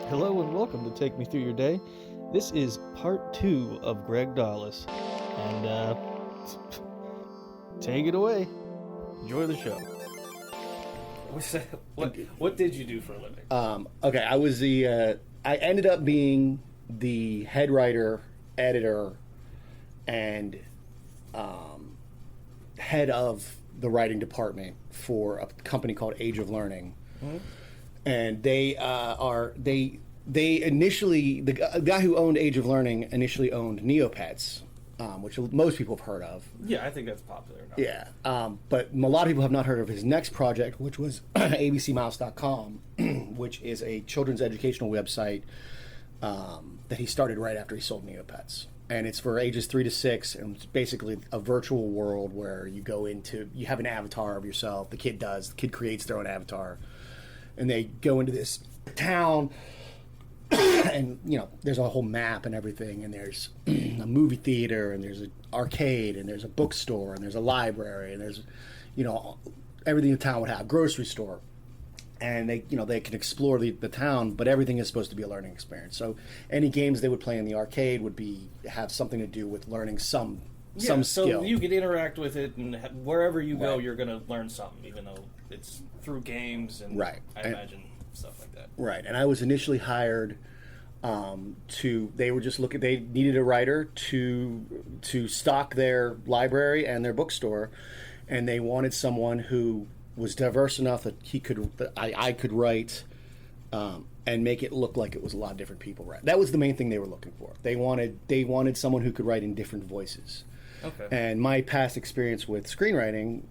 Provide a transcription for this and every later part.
Hello and welcome to Take Me Through Your Day. This is part 2 of Greg Dawless. And, take it away. Enjoy the show. What did you do for a living? Okay, I ended up being the head writer, editor, and head of the writing department for a company called Age of Learning. Mm-hmm. And they initially, the guy who owned Age of Learning initially owned Neopets, which most people have heard of. Yeah, I think that's popular enough. Yeah, but a lot of people have not heard of his next project, which was abcmouse.com, which is a children's educational website that he started right after he sold Neopets. And it's for ages 3 to 6, and it's basically a virtual world where you have an avatar of yourself. The kid creates their own avatar. And they go into this town, and there's a whole map and everything, and there's a movie theater, and there's an arcade, and there's a bookstore, and there's a library, and there's everything the town would have, grocery store, and they can explore the town, but everything is supposed to be a learning experience. So any games they would play in the arcade would have something to do with learning some skill. So you could interact with it, and wherever you go, Right. You're going to learn something, even though it's through games and Right. I imagine stuff like that. Right, and I was initially hired they needed a writer to stock their library and their bookstore, and they wanted someone who was diverse enough that I could write and make it look like it was a lot of different people. Right, that was the main thing they were looking for. They wanted someone who could write in different voices. Okay. And my past experience with screenwriting,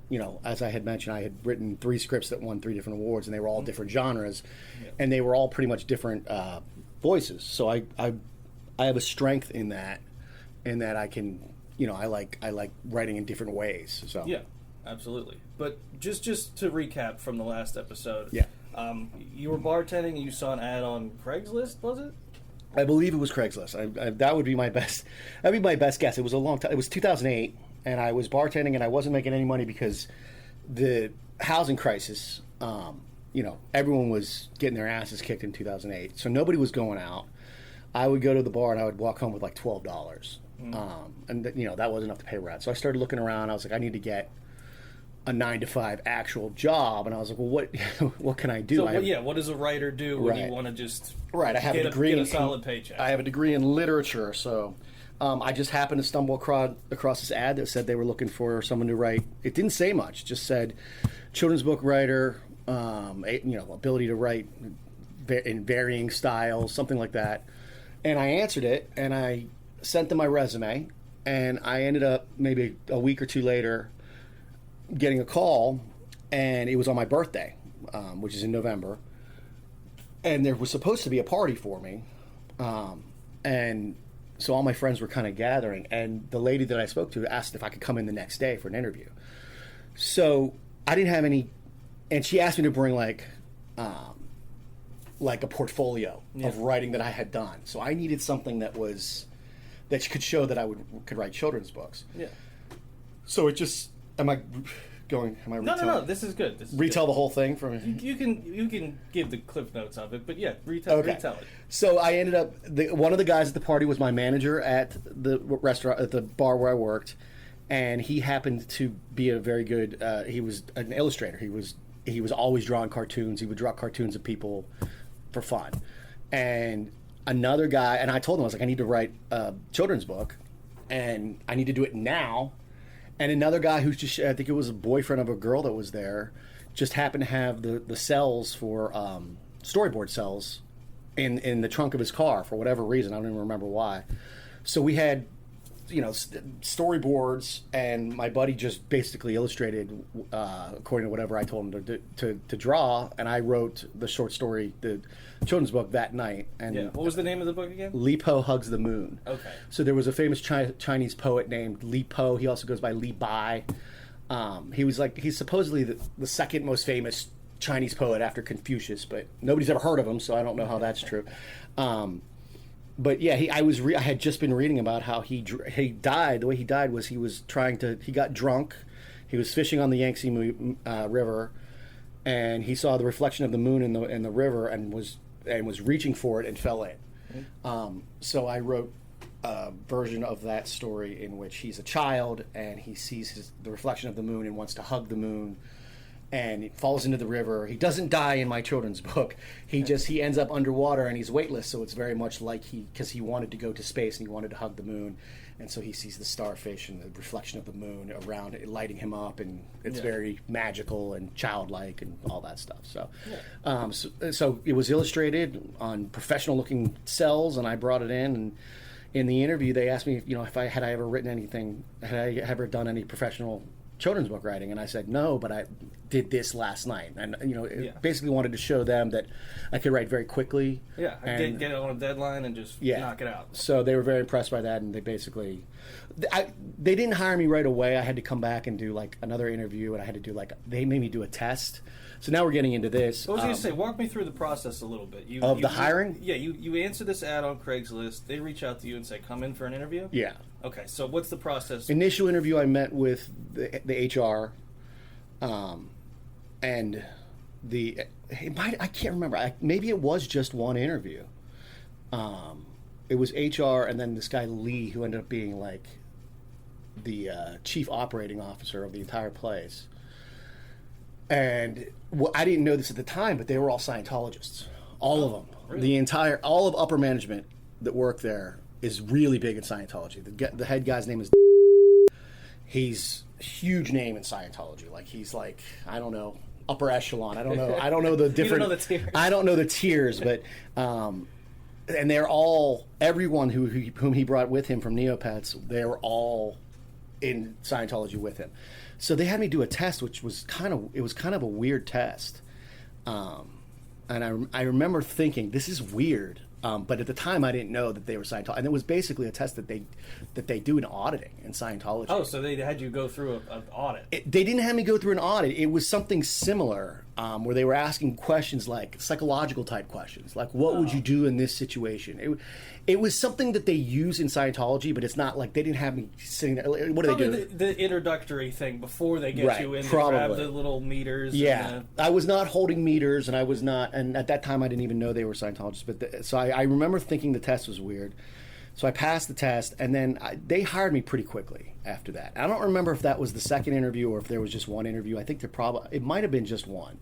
as I had mentioned, I had written 3 scripts that won 3 different awards, and they were all different genres, and they were all pretty much different voices. So I have a strength in that I can, I like writing in different ways. So Yeah, absolutely. But just to recap from the last episode, Yeah. You were bartending and you saw an ad on Craigslist, was it? I believe it was Craigslist. That would be my best. That'd be my best guess. It was a long time. It was 2008, and I was bartending, and I wasn't making any money because the housing crisis. Everyone was getting their asses kicked in 2008, so nobody was going out. I would go to the bar and I would walk home with like $12, and that wasn't enough to pay rent. So I started looking around. I was like, I need to get a 9-to-5 actual job, and I was like, well, what can I do? So what does a writer do when you want to just I have a degree get in a solid paycheck? I have a degree in literature, so I just happened to stumble across this ad that said they were looking for someone to write. It didn't say much; just said children's book writer, ability to write in varying styles, something like that. And I answered it, and I sent them my resume, and I ended up maybe a week or two later getting a call, and it was on my birthday, which is in November, and there was supposed to be a party for me, and so all my friends were kind of gathering, and the lady that I spoke to asked if I could come in the next day for an interview. So I didn't have any, and she asked me to bring like a portfolio of writing that I had done. So I needed something that could show that I could write children's books. Yeah. So it just. Am I retailing? No. This is good. Retell the whole thing from. You can give the cliff notes of it, but yeah, retell it. So I ended up. One of the guys at the party was my manager at the restaurant, at the bar where I worked, and he happened to be a very good. He was an illustrator. He was always drawing cartoons. He would draw cartoons of people for fun, and another guy. And I told him, I was like, I need to write a children's book, and I need to do it now. And another guy who's just, I think it was a boyfriend of a girl that was there, just happened to have the cells for storyboard cells in the trunk of his car for whatever reason. I don't even remember why. So we had, storyboards, and my buddy just basically illustrated according to whatever I told him to draw, and I wrote the short story, the children's book that night. And what was the name of the book again? Li Po Hugs the Moon. Okay. So there was a famous Chinese poet named Li Po. He also goes by Li Bai. He's supposedly the second most famous Chinese poet after Confucius, but nobody's ever heard of him, so I don't know how that's true. But yeah, I had just been reading about how he died. The way he died was he got drunk. He was fishing on the Yangtze River, and he saw the reflection of the moon in the river, and and was reaching for it and fell in. So I wrote a version of that story in which he's a child and he sees the reflection of the moon and wants to hug the moon, and he falls into the river. He doesn't die in my children's book. He ends up underwater and he's weightless. So it's very much like because he wanted to go to space and he wanted to hug the moon, and so he sees the starfish and the reflection of the moon around it, lighting him up, and it's very magical and childlike and all that stuff. So, so it was illustrated on professional-looking cells, and I brought it in. And in the interview, they asked me, if I ever written anything, had I ever done any professional children's book writing, and I said no, but I did this last night, and basically wanted to show them that I could write very quickly. Yeah, get it on a deadline and just knock it out. So they were very impressed by that, and they basically, they didn't hire me right away. I had to come back and do like another interview, and I had to do they made me do a test. So now we're getting into this. I was going to say, walk me through the process a little bit. The hiring? You answer this ad on Craigslist. They reach out to you and say, come in for an interview? Yeah. Okay, so what's the process? Initial interview, I met with the HR, and I can't remember. Maybe it was just one interview. It was HR, and then this guy Lee, who ended up being like the chief operating officer of the entire place. And I didn't know this at the time, but they were all Scientologists, all of them. Really? All of upper management that worked there is really big in Scientology. The head guy's name is. He's a huge name in Scientology. Like he's like, I don't know, upper echelon. I don't know the different. You don't know the tiers. I don't know the tiers, but and they're all everyone whom he brought with him from Neopets. They were all in Scientology with him. So they had me do a test, which was kind of a weird test, and I remember thinking, this is weird. But at the time, I didn't know that they were Scientology, and it was basically a test that they do in auditing in Scientology. Oh, so they had you go through an audit? They didn't have me go through an audit. It was something similar, where they were asking questions like psychological type questions, like what would you do in this situation? It was something that they use in Scientology, but it's not like they didn't have me sitting there. What do they do? The introductory thing before they get you in to grab the little meters. Yeah, I was not holding meters, and I was not, and at that time I didn't even know they were Scientologists. But so I remember thinking the test was weird. So I passed the test, and then they hired me pretty quickly after that. I don't remember if that was the second interview or if there was just one interview. I think it might have been just one.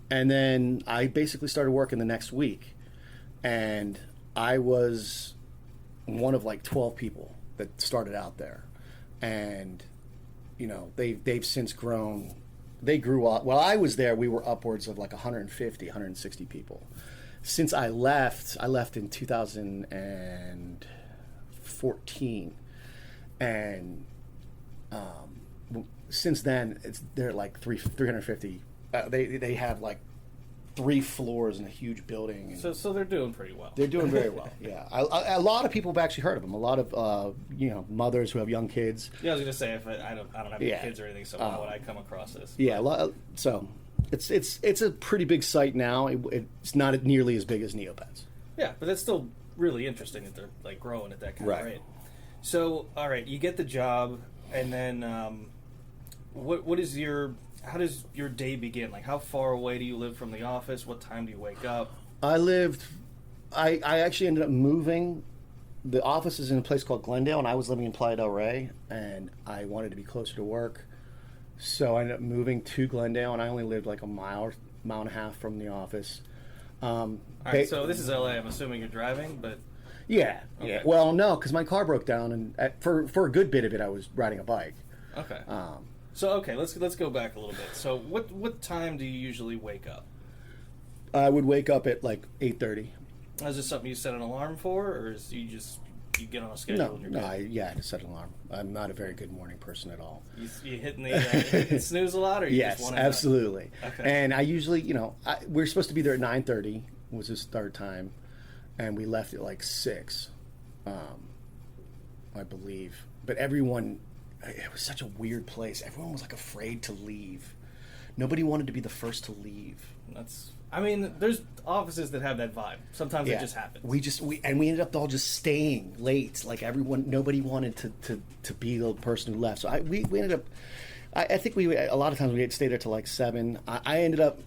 And then I basically started working the next week, and I was one of like 12 people that started out there, and they've since grown. They grew up. While I was there, we were upwards of like 150, 160 people. Since I left in 2014, and since then they're like 350. They have like 3 floors in a huge building. And so they're doing pretty well. They're doing very well. Yeah, a lot of people have actually heard of them. A lot of mothers who have young kids. Yeah, I was gonna say if I don't have any kids or anything, so why would I come across this? Yeah, so. It's a pretty big site now. It's not nearly as big as Neopets. Yeah, but that's still really interesting that they're like growing at that kind of rate. So, all right, you get the job, and then how does your day begin? Like, how far away do you live from the office? What time do you wake up? I actually ended up moving. The office is in a place called Glendale, and I was living in Playa del Rey, and I wanted to be closer to work. So I ended up moving to Glendale, and I only lived like a mile and a half from the office. All right, so this is LA. I'm assuming you're driving, but yeah. Well, no, because my car broke down, and for a good bit of it, I was riding a bike. Okay. Let's go back a little bit. So what time do you usually wake up? I would wake up at like 8:30. Is this something you set an alarm for, or is you get on a schedule? I had to set an alarm. I'm not a very good morning person at all. You hitting the snooze a lot, or you yes, just want absolutely. Okay. And I usually, we're supposed to be there at 9:30 was the start time, and we left at like 6, I believe. But everyone, it was such a weird place. Everyone was like afraid to leave. Nobody wanted to be the first to leave. There's offices that have that vibe. Sometimes it just happens. We ended up all just staying late. Like nobody wanted to be the person who left. So we ended up. I think a lot of times we stayed there till like 7. I ended up.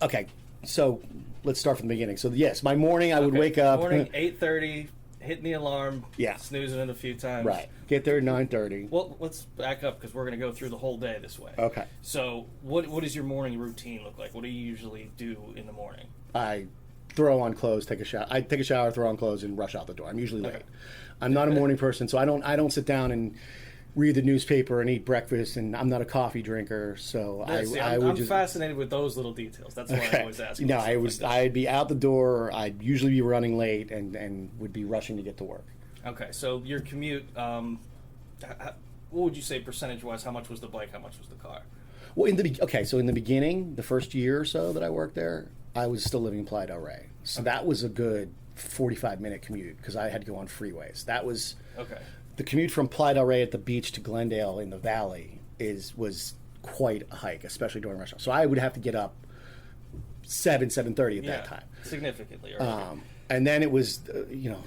Okay, so let's start from the beginning. So yes, my morning I would wake up. Morning 8:30, hitting the alarm. Yeah. Snoozing it a few times. Right. Get there at 9:30. Well, let's back up because we're going to go through the whole day this way. Okay. So what does your morning routine look like? What do you usually do in the morning? I throw on clothes, take a shower. I take a shower, throw on clothes, and rush out the door. I'm usually late. Okay. I'm not a morning person, so I don't sit down and read the newspaper and eat breakfast, and I'm not a coffee drinker, so I'm fascinated with those little details. That's why I always ask. No, I'd be out the door. I'd usually be running late and would be rushing to get to work. Okay, so your commute, what would you say percentage-wise? How much was the bike? How much was the car? Well, in the beginning, the first year or so that I worked there, I was still living in Playa del Rey, so that was a good 45-minute commute because I had to go on freeways. That was the commute from Playa del Rey at the beach to Glendale in the valley was quite a hike, especially during rush hour. So I would have to get up 7:30 at that time. Significantly early. And then it was,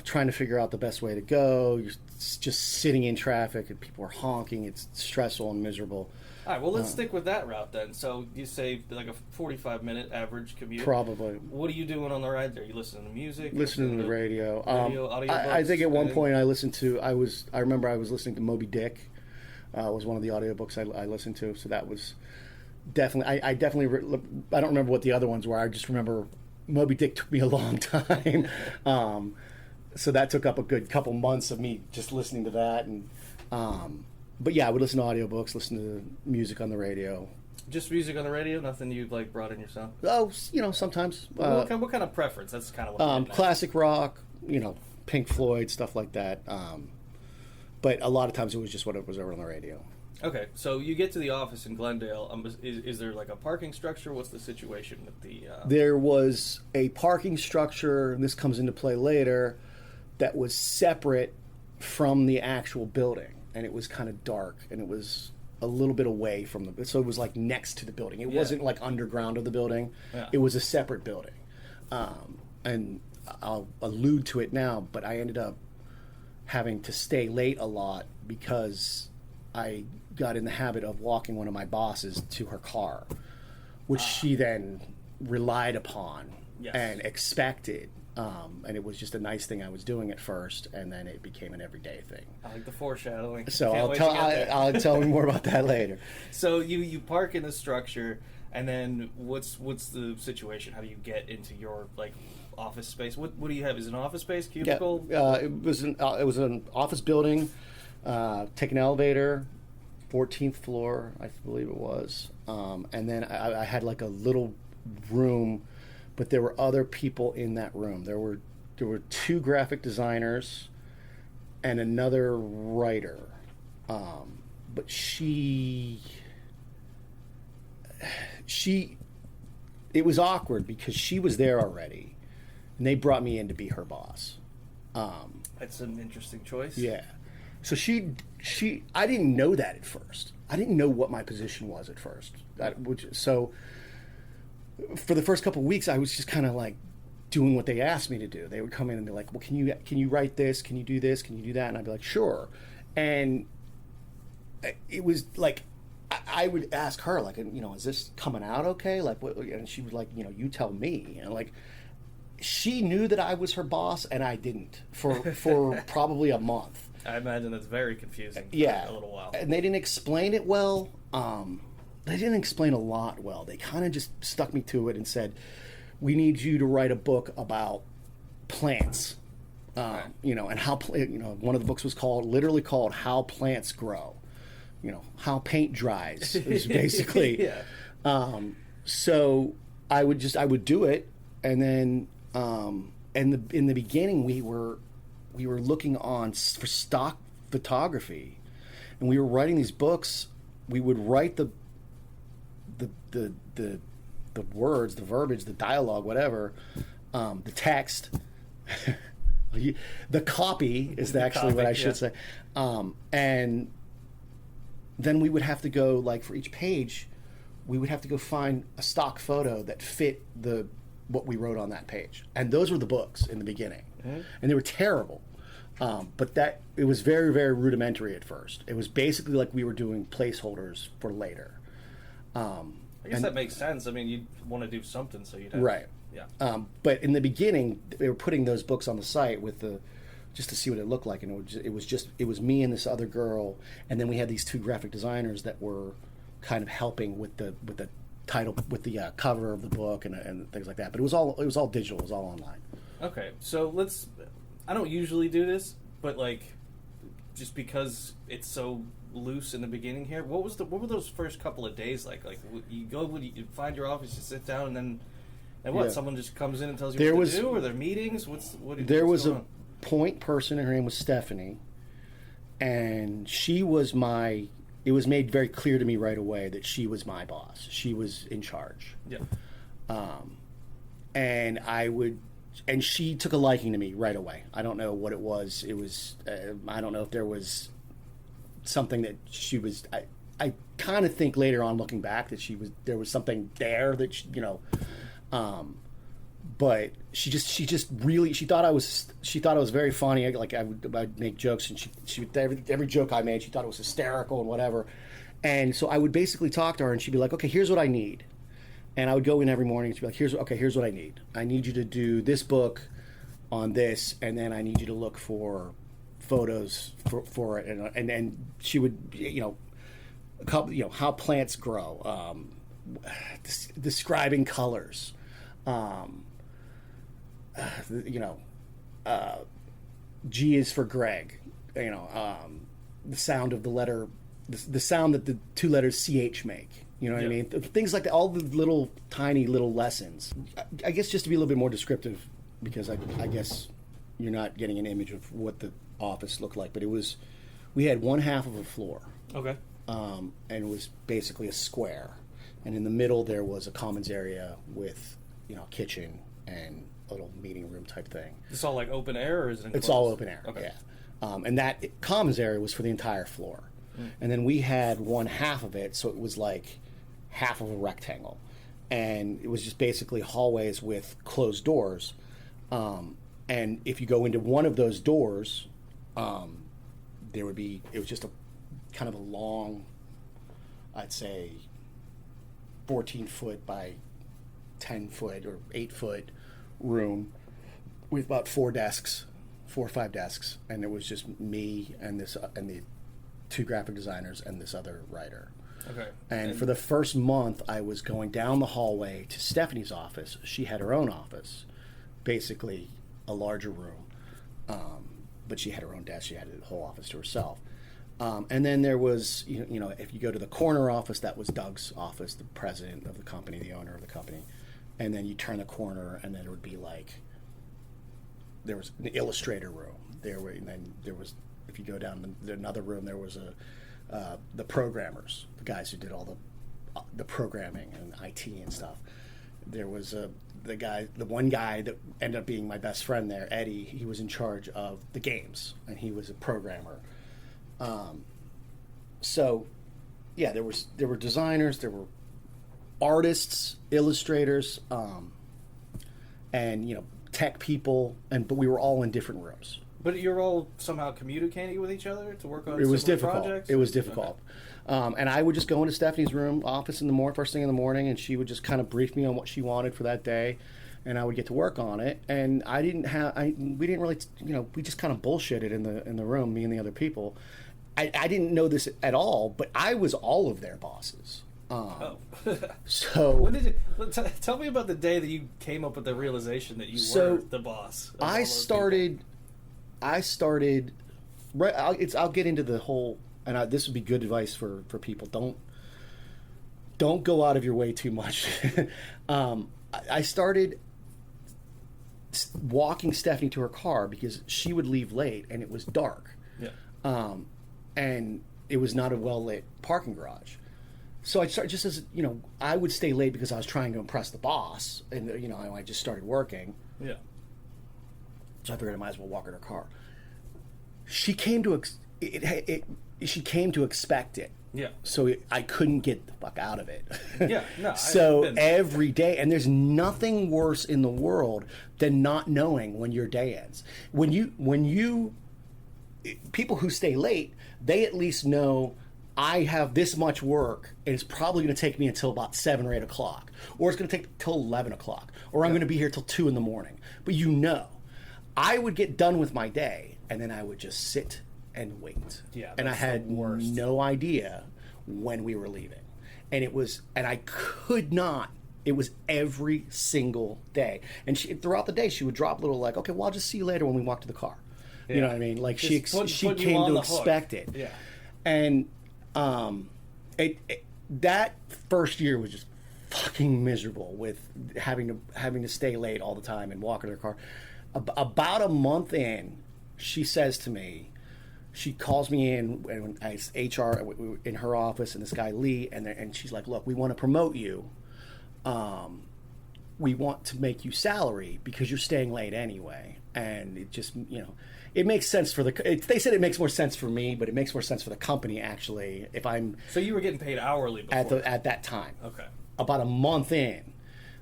trying to figure out the best way to go. You're just sitting in traffic and people are honking. It's stressful and miserable. All right, well, let's stick with that route then. So you say like a 45-minute average commute. Probably. What are you doing on the ride there? You listening to music? Listening to the radio. Audiobooks? I think at one point I remember I was listening to Moby Dick. Was one of the audiobooks I listened to. So that was definitely, I don't remember what the other ones were. I just remember Moby Dick took me a long time. So that took up a good couple months of me just listening to that. And but yeah, I would listen to audiobooks, listen to music on the radio. Just music on the radio? Nothing you like brought in yourself? Oh, sometimes. What kind of preference? That's kind of what classic rock, Pink Floyd, stuff like that. But a lot of times it was just what was over on the radio. Okay, so you get to the office in Glendale. Is there like a parking structure? What's the situation with the... There was a parking structure, and this comes into play later, that was separate from the actual building. And it was kind of dark, and it was a little bit away from so it was like next to the building. It wasn't like underground of the building. Yeah. It was a separate building. And I'll allude to it now, but I ended up having to stay late a lot because I got in the habit of walking one of my bosses to her car, which she then relied upon and expected. And it was just a nice thing I was doing at first, and then it became an everyday thing. I like the foreshadowing. So I'll tell you more about that later. So you park in the structure, and then what's the situation? How do you get into your office space? What do you have? Is it an office space, cubicle? Yeah, it was an office building. Take an elevator, 14th floor, I believe it was, and then I had like a little room. But there were other people in that room. There were 2 graphic designers and another writer. But it was awkward because she was there already, and they brought me in to be her boss. That's an interesting choice. Yeah. So I didn't know that at first. I didn't know what my position was at first. For the first couple of weeks, I was just kind of like doing what they asked me to do. They would come in and be like, "Well, can you write this? Can you do this? Can you do that?" And I'd be like, "Sure." And it was like I would ask her, like, "Is this coming out okay?" Like, what? And she was like, "You tell me." And like, she knew that I was her boss, and I didn't for probably a month. I imagine that's very confusing. For a little while. And they didn't explain it well. They didn't explain a lot well. They kind of just stuck me to it and said, "We need you to write a book about plants." And how one of the books was literally called "How Plants Grow." How paint dries is basically. So I would do it, and then in the beginning we were looking for stock photography, and we were writing these books. We would write the words, the verbiage, the dialogue, whatever, the text, the copy is actually what I should say, and then we would have to go for each page, we would have to go find a stock photo that fit what we wrote on that page, and those were the books in the beginning, and they were terrible. But it was very, very rudimentary at first. It was basically like we were doing placeholders for later. I guess that makes sense. I mean, you'd want to do something, so you'd have right. Yeah. But in the beginning, they were putting those books on the site just to see what it looked like, and it was me and this other girl, and then we had these two graphic designers that were kind of helping with the title, with the cover of the book and things like that. But it was all digital, it was all online. Okay, so I don't usually do this, but like, just because it's so loose in the beginning here, what were those first couple of days like? Like, you find your office, you sit down, and what? Yeah. Someone just comes in and tells you what to do, or there are meetings? There was going a on? point person, and her name was Stephanie, and she was it was made very clear to me right away that she was my boss. She was in charge. Yeah. And she took a liking to me right away. I don't know what it was. It was, I don't know if there was something that she was, I kind of think later on looking back that there was something there that she, but she thought I was very funny. Like I'd make jokes, and she every joke I made, she thought it was hysterical and whatever. And so I would basically talk to her, and she'd be like, okay, here's what I need. And I would go in every morning and she'd be like, here's what I need. I need you to do this book on this, and then I need you to look for photos for it. And she would, how plants grow, describing colors, G is for Greg, the sound of the letter, the sound that the two letters CH make. You know what I mean? Things like that, all the little, tiny little lessons. I guess just to be a little bit more descriptive, because I guess you're not getting an image of what the office looked like, but we had one half of a floor. Okay. And it was basically a square. And in the middle there was a commons area with, kitchen and a little meeting room type thing. It's all like open air, or is it enclosed? It's all open air, okay. Yeah. And that commons area was for the entire floor. And then we had one half of it, so it was like half of a rectangle, and it was just basically hallways with closed doors, and if you go into one of those doors, it was just a kind of a long, I'd say 14-foot by 10-foot or 8-foot room with about 4 or 5 desks, and it was just me and the 2 graphic designers and this other writer. Okay. And for the first month, I was going down the hallway to Stephanie's office. She had her own office, basically a larger room, but she had her own desk. She had the whole office to herself. And then there was, if you go to the corner office, that was Doug's office, the president of the company, the owner of the company. And then you turn the corner, and then it would be like, there was an illustrator room. And then there was, if you go down another room, there was the programmers, the guys who did all the programming and IT and stuff. There was the one guy that ended up being my best friend there, Eddie. He was in charge of the games, and he was a programmer. So, yeah, there were designers, there were artists, illustrators, and tech people, but we were all in different rooms. But you're all somehow communicating with each other to work on It was similar difficult. projects? It was difficult. Okay. And I would just go into Stephanie's office first thing in the morning, and she would just kind of brief me on what she wanted for that day, and I would get to work on it. And we didn't really, we just kind of bullshitted in the room, me and the other people. I didn't know this at all, but I was all of their bosses. So when did tell me about the day that you came up with the realization that you were the boss. I started right. I'll get into the whole, and this would be good advice for people. Don't go out of your way too much. I started walking Stephanie to her car because she would leave late and it was dark. Yeah. And it was not a well-lit parking garage. So I started just as, I would stay late because I was trying to impress the boss, and, I just started working. Yeah. So I figured I might as well walk in her car. She came to she came to expect it. Yeah. So I couldn't get the fuck out of it. Yeah. No. So every day, and there's nothing worse in the world than not knowing when your day ends. When you people who stay late, they at least know I have this much work, and it's probably going to take me until about 7 or 8 o'clock, or it's going to take till 11 o'clock, or I'm going to be here till 2 in the morning. But I would get done with my day, and then I would just sit and wait. Yeah, and I that's had the worst. no idea when we were leaving. And I could not. It was every single day. And throughout the day, she would drop little like, okay, well, I'll just see you later when we walk to the car. Yeah. You know what I mean? Like Just she put you came on to the hook. expect it. Yeah. And that first year was just fucking miserable with having to stay late all the time and walk in her car. About a month in, she says to me, she calls me in as HR in her office, and this guy Lee, and she's like, "Look, we want to promote you. We want to make you salary because you're staying late anyway." And it just, it makes sense for they said it makes more sense for me, but it makes more sense for the company actually. If I'm So you were getting paid hourly before? at that time. Okay. About a month in,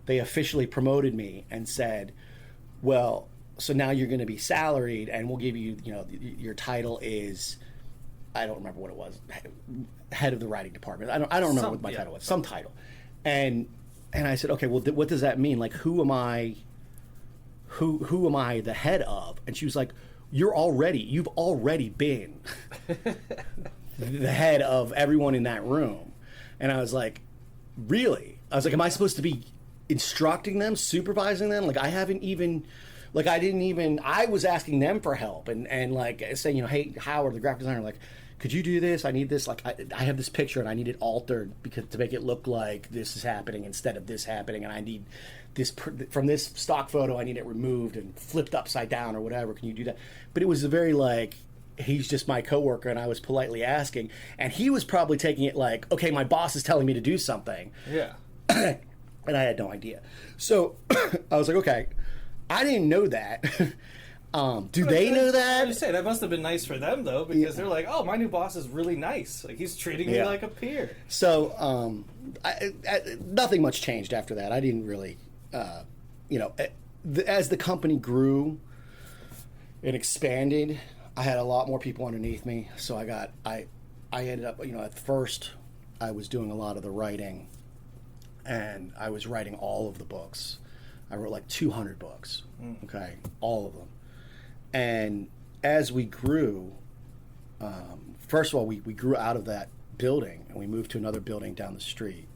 they officially promoted me and said, "Well, so now you're going to be salaried, and we'll give you, your title is, I don't remember what it was, head of the writing department. I don't remember what my title was, some title." And I said, "Okay, well, what does that mean? Like, who am I? Who am I the head of?" And she was like, you've already been the head of everyone in that room." And I was like, "Really?" I was like, "Am I supposed to be instructing them, supervising them? Like, I haven't even, like, I was asking them for help and like saying, hey, Howard, the graphic designer, like, could you do this? I need this. Like, I have this picture and I need it altered to make it look like this is happening instead of this happening. And I need this from this stock photo. I need it removed and flipped upside down or whatever. Can you do that?" But it was a very like, he's just my coworker, and I was politely asking, and he was probably taking it like, okay, my boss is telling me to do something. Yeah. And I had no idea. So I was like, okay, I didn't know that. Do they know I that? was say that must have been nice for them though, because they're like, "Oh, my new boss is really nice. Like, he's treating me like a peer." So nothing much changed after that. I didn't really, as the company grew and expanded, I had a lot more people underneath me. So I ended up, at first I was doing a lot of the writing, and I was writing all of the books. I wrote like 200 books, okay, all of them. And as we grew, first of all, we grew out of that building, and we moved to another building down the street,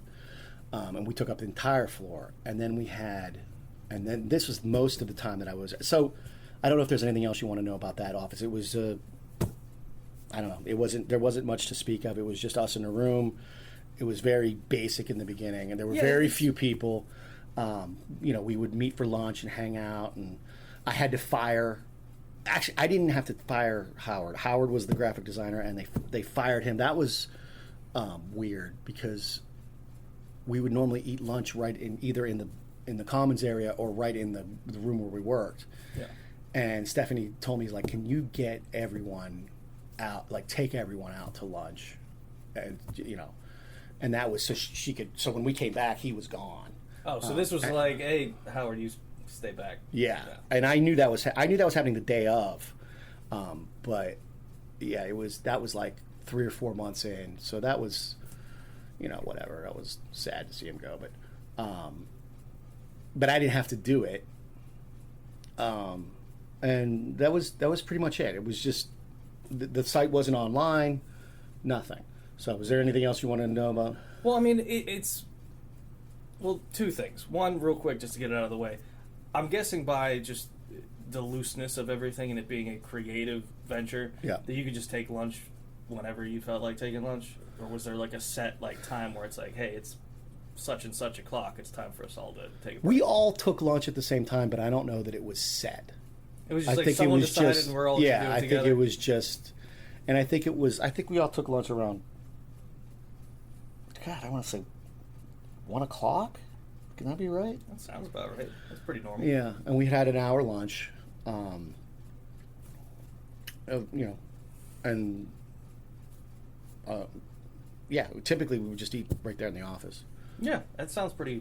and we took up the entire floor. And then this was most of the time that I was. So I don't know if there's anything else you want to know about that office. It was, I don't know. There wasn't much to speak of. It was just us in a room. It was very basic in the beginning, and there were very few people. We would meet for lunch and hang out, and I had to fire. Actually, I didn't have to fire Howard. Howard was the graphic designer, and they fired him. That was weird because we would normally eat lunch right either in the commons area or right in the room where we worked. Yeah. And Stephanie told me, like, "Can you get everyone out? Like, take everyone out to lunch?" And and that was so she could. So when we came back, he was gone. Oh, so this was like, "Hey, Howard, you stay back." Yeah. And I knew that was happening the day of, but yeah, that was like 3 or 4 months in. So that was, whatever. That was sad to see him go, but I didn't have to do it. And that was pretty much it. It was just the site wasn't online, nothing. So, is there anything else you want to know about? Well, I mean, it's two things. One, real quick, just to get it out of the way. I'm guessing by just the looseness of everything and it being a creative venture, that you could just take lunch whenever you felt like taking lunch, or was there like a set time where it's like, "Hey, it's such and such o'clock. It's time for us all to take a break"? We all took lunch at the same time, but I don't know that it was set. It was just like someone decided and we're all yeah. doing it I together. think it was just, and I think we all took lunch around. God, I want to say 1 o'clock. Can that be right? That sounds about right. That's pretty normal. Yeah, and we had an hour lunch. Typically we would just eat right there in the office. Yeah, that sounds pretty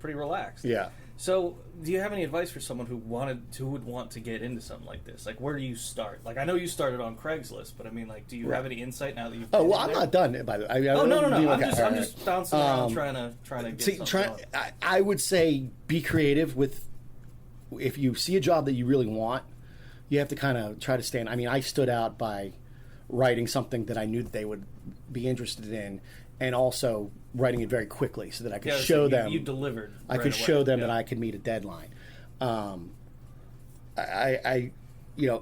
relaxed. Yeah. So, do you have any advice for someone who would want to get into something like this? Like, where do you start? Like, I know you started on Craigslist, but I mean, like, do you have any insight now that you've? Oh well, I'm not done. By the way, No. I'm okay, just bouncing around trying to get something. I would say be creative with. If you see a job that you really want, you have to kind of try to stand. I mean, I stood out by writing something that I knew that they would be interested in, and also writing it very quickly so that I could show them. You delivered. I could show them that I could meet a deadline.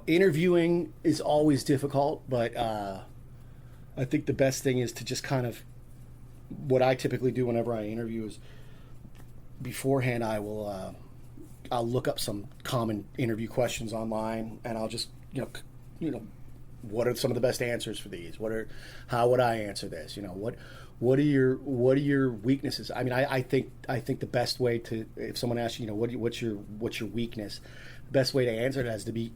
Interviewing is always difficult, but I think the best thing is to just kind of, what I typically do whenever I interview is beforehand I'll look up some common interview questions online, and I'll just what are some of the best answers for these? How would I answer this? What are your weaknesses? I mean, I think the best way to, if someone asks you, what's your weakness, the best way to answer it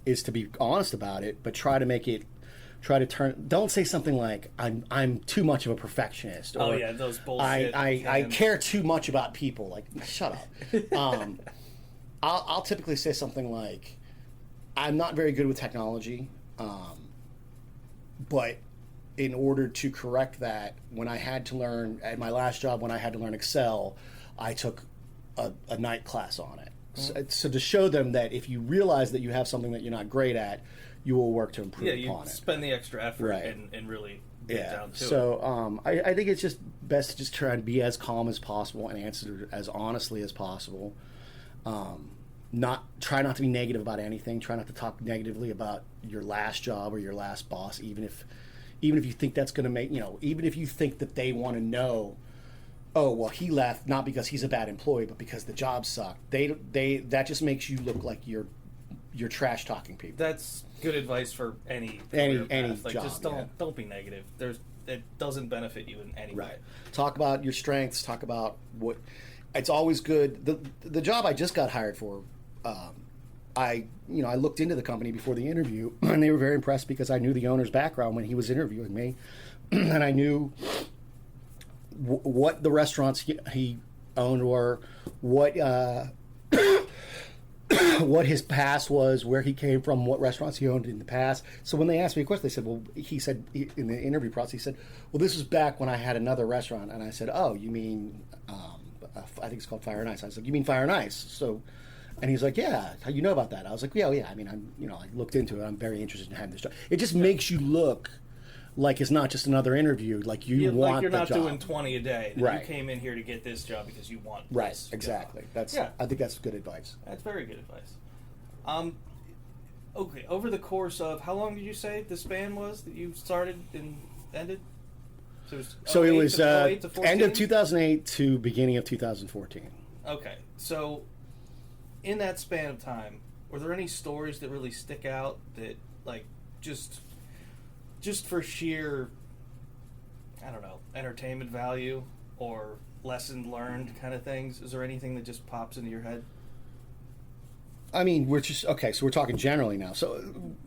is to be honest about it, but try to turn. Don't say something like I'm too much of a perfectionist. Or, those bullshit. I care too much about people. Like, shut up. I'll typically say something like, I'm not very good with technology, but in order to correct that, when I had to learn at my last job, when I had to learn Excel, I took a night class on it. So to show them that if you realize that you have something that you're not great at, you will work to improve upon it. Spend the extra effort and really get down to it. So I think it's just best to just try and be as calm as possible and answer as honestly as possible. Try not to be negative about anything. Try not to talk negatively about your last job or your last boss, even if you think that's going to make, even if you think that they want to know, oh, well, he left not because he's a bad employee, but because the job sucked. That just makes you look like you're trash talking people. That's good advice for any job. Just don't be negative. It doesn't benefit you in any way. Talk about your strengths. Talk about what. It's always good. The job I just got hired for, I looked into the company before the interview, and they were very impressed because I knew the owner's background when he was interviewing me, and I knew what the restaurants he owned were, what what his past was, where he came from, what restaurants he owned in the past. So when they asked me a question, they said, well, he said in the interview process, he said, well, this was back when I had another restaurant. And I said, oh, you mean, I think it's called Fire and Ice. I was like, you mean Fire and Ice? So, and he's like, yeah, how you know about that? I was like, yeah. I mean, I looked into it. I'm very interested in having this job. It just makes you look like it's not just another interview. Like you want like you're the not job. Doing 20 a day. Right. You came in here to get this job because you want this exactly. job. I think that's good advice. That's very good advice. Okay, over the course of, how long did you say the span was that you started and ended? So it was 08 to end of 2008 to beginning of 2014. Okay, so in that span of time, were there any stories that really stick out that, like, just for sheer, I don't know, entertainment value or lesson learned kind of things? Is there anything that just pops into your head? I mean, so we're talking generally now. So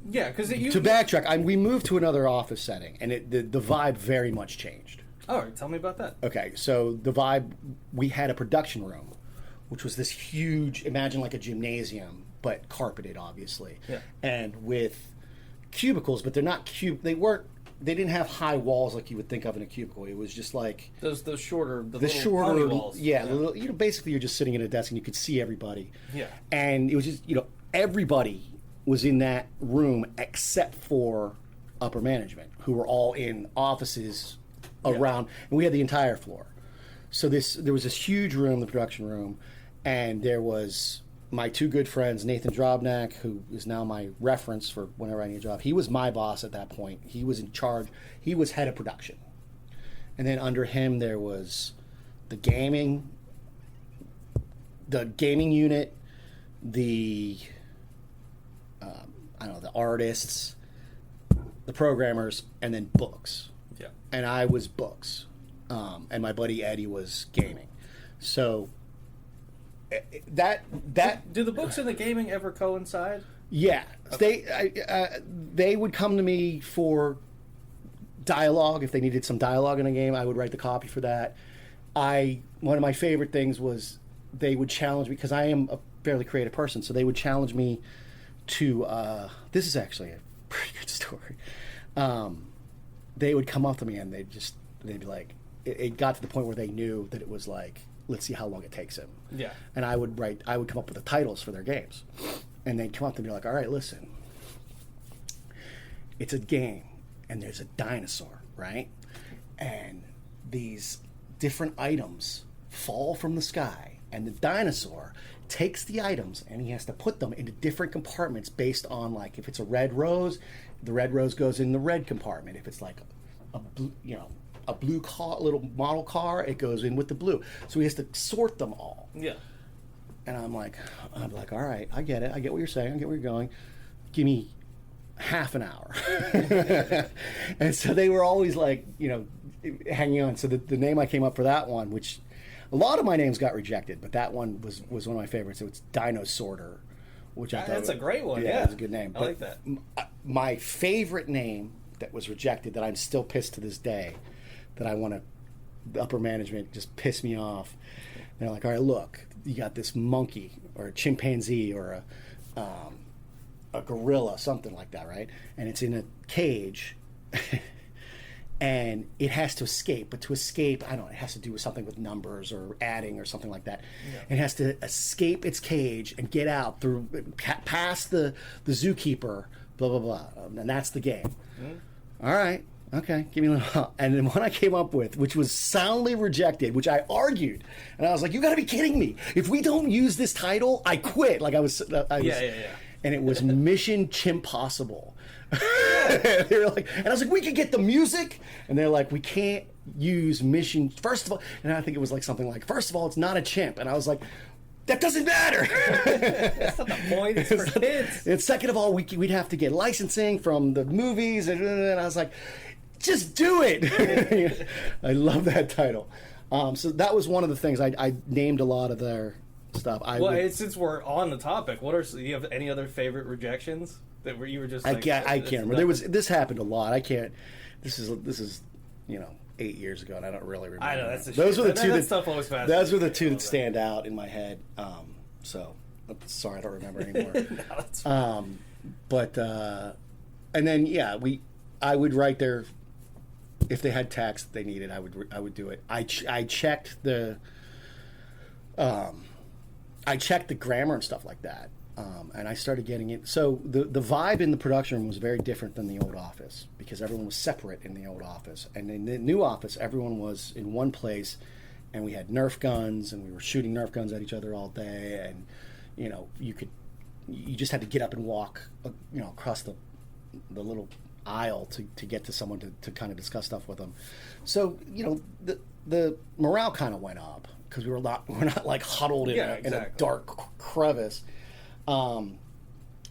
yeah, because to backtrack, we moved to another office setting, and the vibe very much changed. All right, tell me about that. Okay, so the vibe, we had a production room, which was this huge, imagine like a gymnasium, but carpeted, obviously. Yeah. And with cubicles, but they're not they didn't have high walls like you would think of in a cubicle. It was just like those shorter, the shorter pony walls. Yeah, little, basically you're just sitting at a desk and you could see everybody. Yeah. And it was just, everybody was in that room except for upper management, who were all in offices around, and we had the entire floor. So there was this huge room, the production room, and there was my two good friends, Nathan Drobnak, who is now my reference for whenever I need a job. He was my boss at that point. He was in charge. He was head of production. And then under him there was the gaming unit, the the artists, the programmers, and then books. Yeah. And I was books. And my buddy Eddie was gaming. So do the books and the gaming ever coincide? Yeah. Okay. They would come to me for dialogue. If they needed some dialogue in a game, I would write the copy for that. One of my favorite things was they would challenge me, because I am a fairly creative person, so they would challenge me to, this is actually a pretty good story. They would come up to me and they'd be like, it got to the point where they knew that it was like, let's see how long it takes him. Yeah. And I would come up with the titles for their games. And they'd come up to me like, all right, listen, it's a game and there's a dinosaur, right? And these different items fall from the sky, and the dinosaur takes the items and he has to put them into different compartments based on, like, if it's a red rose, the red rose goes in the red compartment. If it's like a blue car, little model car, it goes in with the blue. So he has to sort them all. Yeah. And I'm like, all right, I get it. I get what you're saying. I get where you're going. Give me half an hour. And so they were always like, hanging on. So the name I came up for that one, which a lot of my names got rejected, but that one was one of my favorites. So it's Dino Sorter, which I thought that's a great one. Yeah, it's a good name. I like that. My favorite name that was rejected, that I'm still pissed to this day, that the upper management just pissed me off. They're like, all right, look, you got this monkey or a chimpanzee or a gorilla, something like that, right? And it's in a cage. And it has to escape, but to escape, I don't know, it has to do with something with numbers or adding or something like that. Yeah. It has to escape its cage and get out through, past the zookeeper, blah, blah, blah. And that's the game. All right, okay, give me a little. And then what I came up with, which was soundly rejected, which I argued, and I was like, you gotta be kidding me. If we don't use this title, I quit. Like I was. Yeah. And it was Mission Chimpossible. They were like, and I was like, we could get the music, and they're like, we can't use Mission. First of all, and I think it was like something like, first of all, it's not a chimp, and I was like, that doesn't matter. That's not the point. It's for kids. And second of all, we'd have to get licensing from the movies, and I was like, just do it. I love that title. So that was one of the things I named a lot of their stuff. Since we're on the topic, do you have any other favorite rejections that you were just? I can't remember. This happened a lot. I can't. This is 8 years ago, and I don't really remember. I know that's those were the two that stuff always fascinates. Those were the two that stand out in my head. So sorry, I don't remember anymore. No, that's fine. And then I would write their, if they had text they needed, I would do it. I checked the grammar and stuff like that. And I started getting it. So the vibe in the production room was very different than the old office, because everyone was separate in the old office. And in the new office, everyone was in one place, and we had Nerf guns, and we were shooting Nerf guns at each other all day. And, you just had to get up and walk, across the little aisle to get to someone to kind of discuss stuff with them. So, the morale kind of went up, because we're not like huddled in a dark crevice.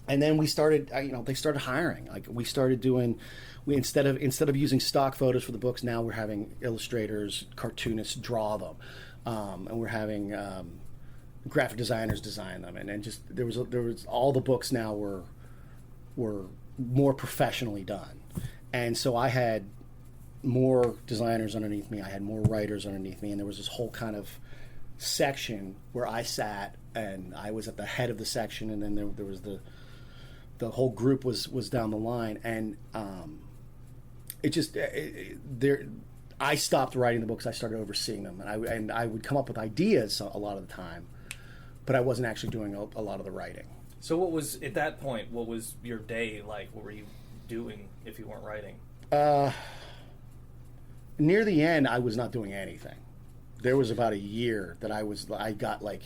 And then we started, they started hiring. Like we started doing, instead of using stock photos for the books, now we're having illustrators, cartoonists draw them, and we're having graphic designers design them, and just there was all the books now were more professionally done, and so I had more designers underneath me, I had more writers underneath me, and there was this whole kind of section where I sat, and I was at the head of the section, and then there was the whole group was down the line, and I stopped writing the books. I started overseeing them, and I would come up with ideas a lot of the time, but I wasn't actually doing a lot of the writing. So what was, at that point, what was your day like? What were you doing if you weren't writing? Near the end, I was not doing anything. There was about a year that I got like,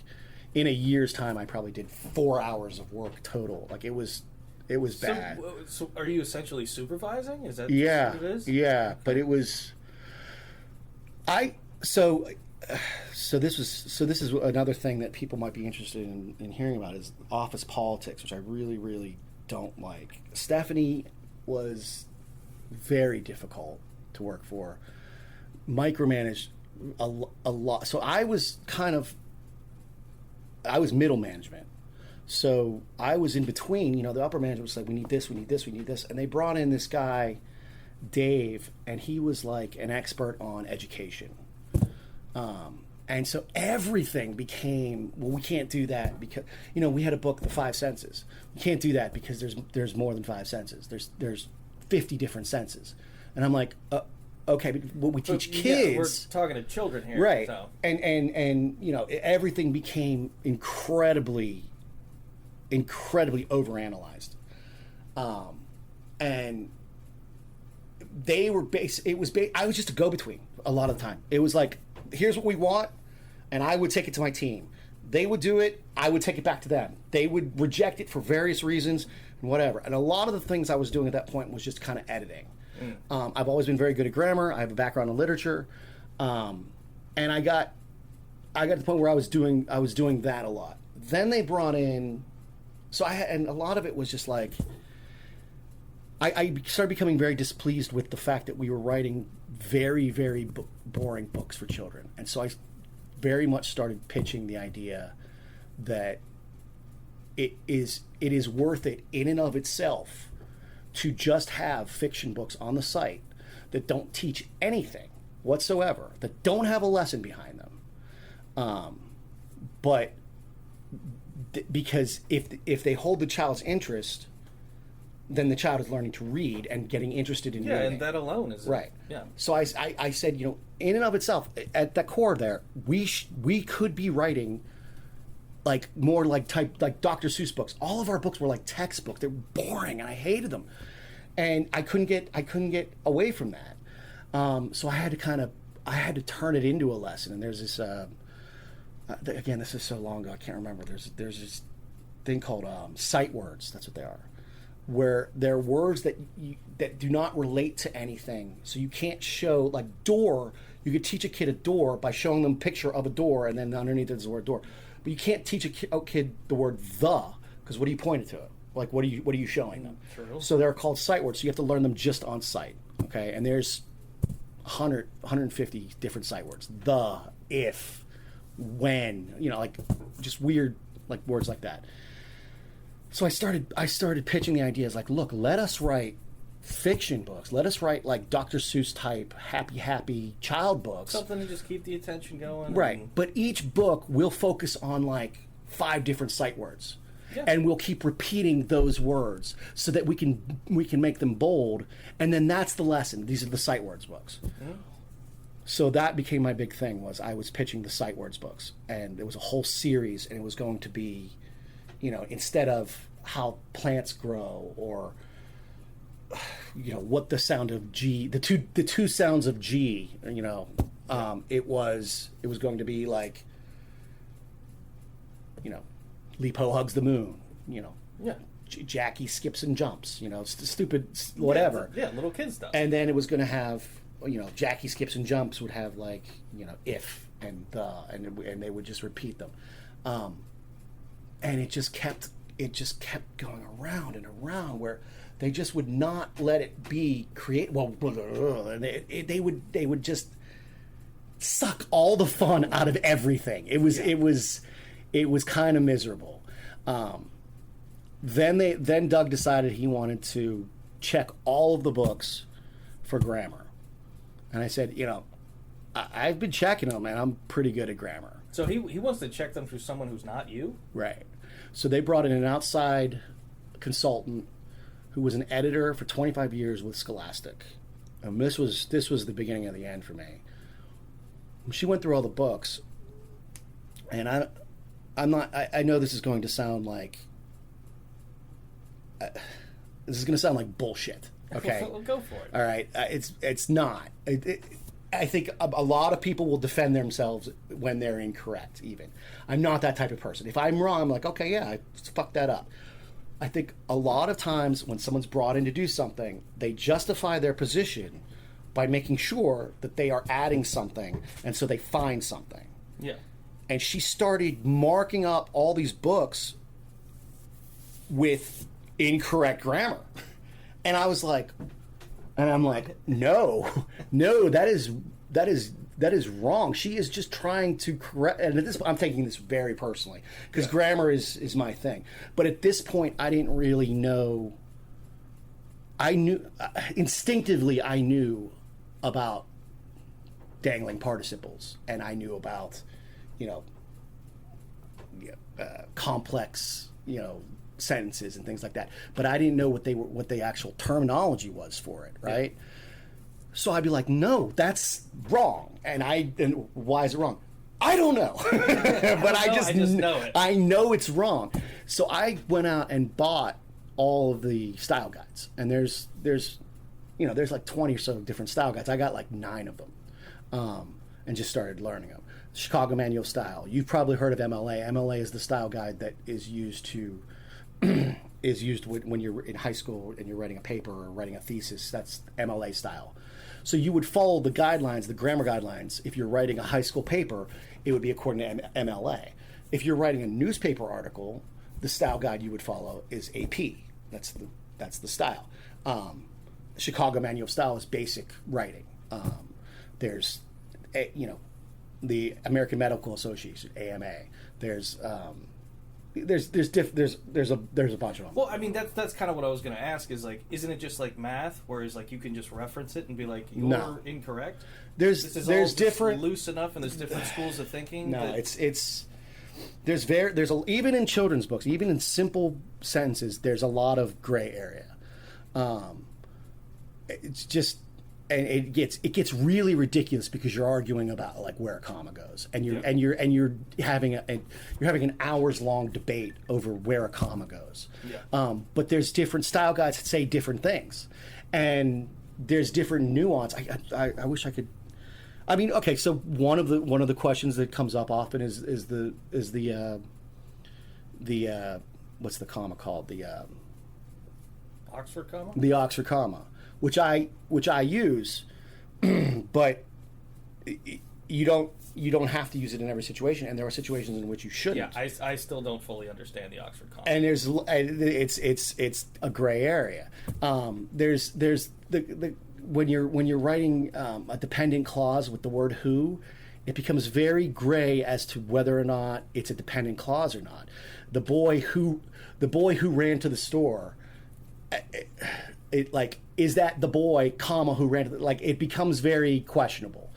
in a year's time, I probably did 4 hours of work total. Like it was bad. So are you essentially supervising? Is that what it is? Yeah, but it was. So this is another thing that people might be interested in hearing about, is office politics, which I really, really don't like. Stephanie was very difficult to work for. Micromanaged a lot. So I was middle management. So I was in between, the upper management was like, we need this, we need this, we need this. And they brought in this guy, Dave, and he was like an expert on education. And so everything became, well, we can't do that because, we had a book, The Five Senses. We can't do that because there's more than five senses. There's 50 different senses. And I'm like, okay, but what we teach kids. We're talking to children here. Right. So. And everything became incredibly overanalyzed. And they were I was just a go-between a lot of the time. It was like, here's what we want, and I would take it to my team. They would do it, I would take it back to them. They would reject it for various reasons and whatever. And a lot of the things I was doing at that point was just kind of editing. I've always been very good at grammar. I have a background in literature. And I got to the point where I was doing that a lot. Then they brought in, and a lot of it was just like, I started becoming very displeased with the fact that we were writing very, very boring books for children. And so I very much started pitching the idea that it is worth it in and of itself to just have fiction books on the site that don't teach anything whatsoever, that don't have a lesson behind them. But because if they hold the child's interest, then the child is learning to read and getting interested in reading. Yeah, and that alone is right. Yeah. So I said, in and of itself, at the core there, we could be writing like more like Dr. Seuss books. All of our books were like textbooks. They're boring, and I hated them, and I couldn't get away from that. So I had to turn it into a lesson. And there's this again, this is so long ago, I can't remember. There's this thing called sight words. That's what they are, where they're words that do not relate to anything. So you can't show, like door. You could teach a kid a door by showing them a picture of a door, and then underneath there's the word door. But you can't teach a kid the word the, because what are you pointing to? Like, what are you showing them? True. So they're called sight words. So you have to learn them just on sight. Okay, and there's 150 different sight words. The, if, when, like just weird like words like that. So I started pitching the ideas like, look, let us write fiction books. Let us write like Dr. Seuss type happy child books. Something to just keep the attention going. Right. But each book will focus on like 5 different sight words. Yeah. And we'll keep repeating those words so that we can make them bold, and then that's the lesson. These are the sight words books. Mm-hmm. So that became my big thing. Was I was pitching the sight words books, and it was a whole series, and it was going to be, instead of how plants grow or what the sound of G, the two sounds of G, it was going to be like, Lipo hugs the moon, Yeah. Jackie skips and jumps, stupid whatever. Yeah, little kid stuff. And then it was going to have, Jackie skips and jumps would have like, if and the, and they would just repeat them. And it just kept going around and around, where they just would not let it be and they would just suck all the fun out of everything. It was kind of miserable. Then Doug decided he wanted to check all of the books for grammar, and I said, I've been checking them, and I'm pretty good at grammar. So he wants to check them through someone who's not you? Right. So they brought in an outside consultant who was an editor for 25 years with Scholastic. And this was the beginning of the end for me. She went through all the books, and I know this is going to sound like bullshit. Okay. Well, go for it. All right. It's not. I think a lot of people will defend themselves when they're incorrect, even. I'm not that type of person. If I'm wrong, I'm like, okay, yeah, I fucked that up. I think a lot of times when someone's brought in to do something, they justify their position by making sure that they are adding something, and so they find something. Yeah. And she started marking up all these books with incorrect grammar. And I'm like, no, that is wrong. She is just trying to correct. And at this point, I'm taking this very personally, because grammar is my thing. But at this point, I didn't really know. Instinctively, I knew about dangling participles, and I knew about complex, sentences and things like that. But I didn't know what the actual terminology was for it, right? Yeah. So I'd be like, no, that's wrong. And why is it wrong? I don't know. But I just know it. I know it's wrong. So I went out and bought all of the style guides. And there's like 20 or so different style guides. I got like 9 of them. And just started learning them. Chicago Manual of Style. You've probably heard of MLA. MLA is the style guide that is used when you're in high school and you're writing a paper or writing a thesis. That's MLA style. So you would follow the guidelines, the grammar guidelines. If you're writing a high school paper, it would be according to MLA. If you're writing a newspaper article, the style guide you would follow is AP. That's the style. Chicago Manual of Style is basic writing. There's the American Medical Association, AMA. There's a bunch of them. Well, I mean that's kind of what I was going to ask. Is like, isn't it just like math, whereas like you can just reference it and be like, you're incorrect? There's different loose enough, and there's different schools of thinking. No, even in children's books, even in simple sentences, there's a lot of gray area. It's just. And it gets really ridiculous because you're arguing about like where a comma goes, and you're having an hours long debate over where a comma goes. Yeah. But there's different style guides that say different things, and there's different nuance. I wish I could. I mean, okay. So one of the questions that comes up often is the what's the comma called, the Oxford comma? The Oxford comma. Which I use, but you don't have to use it in every situation, and there are situations in which you shouldn't. Yeah, I still don't fully understand the Oxford comma. And it's a gray area. There's the when you're writing a dependent clause with the word who, it becomes very gray as to whether or not it's a dependent clause or not. The boy who ran to the store. Is that the boy, comma, who ran to it becomes very questionable.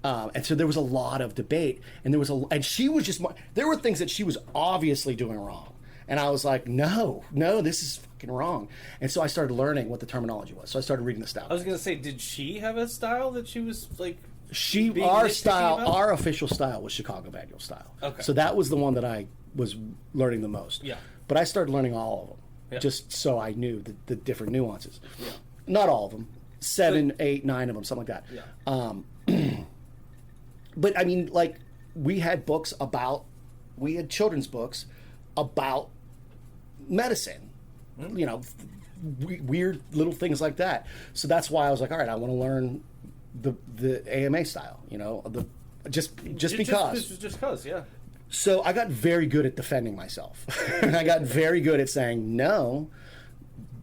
And so there was a lot of debate, and she was there were things that she was obviously doing wrong. And I was like, no, this is fucking wrong. And so I started learning what the terminology was. So I started reading the style. I was going to say, did she have a style that she was like... Our official style was Chicago Manual style. Okay. So that was the one that I was learning the most. Yeah. But I started learning all of them. Yeah. Just so I knew the different nuances. Yeah. Not all of them. 7, 8, 9 of them, something like that. Yeah. But I mean, like, we had children's books about medicine. Weird little things like that. So that's why I was like, all right, I want to learn the AMA style. Just because, yeah. So I got very good at defending myself. I got very good at saying no,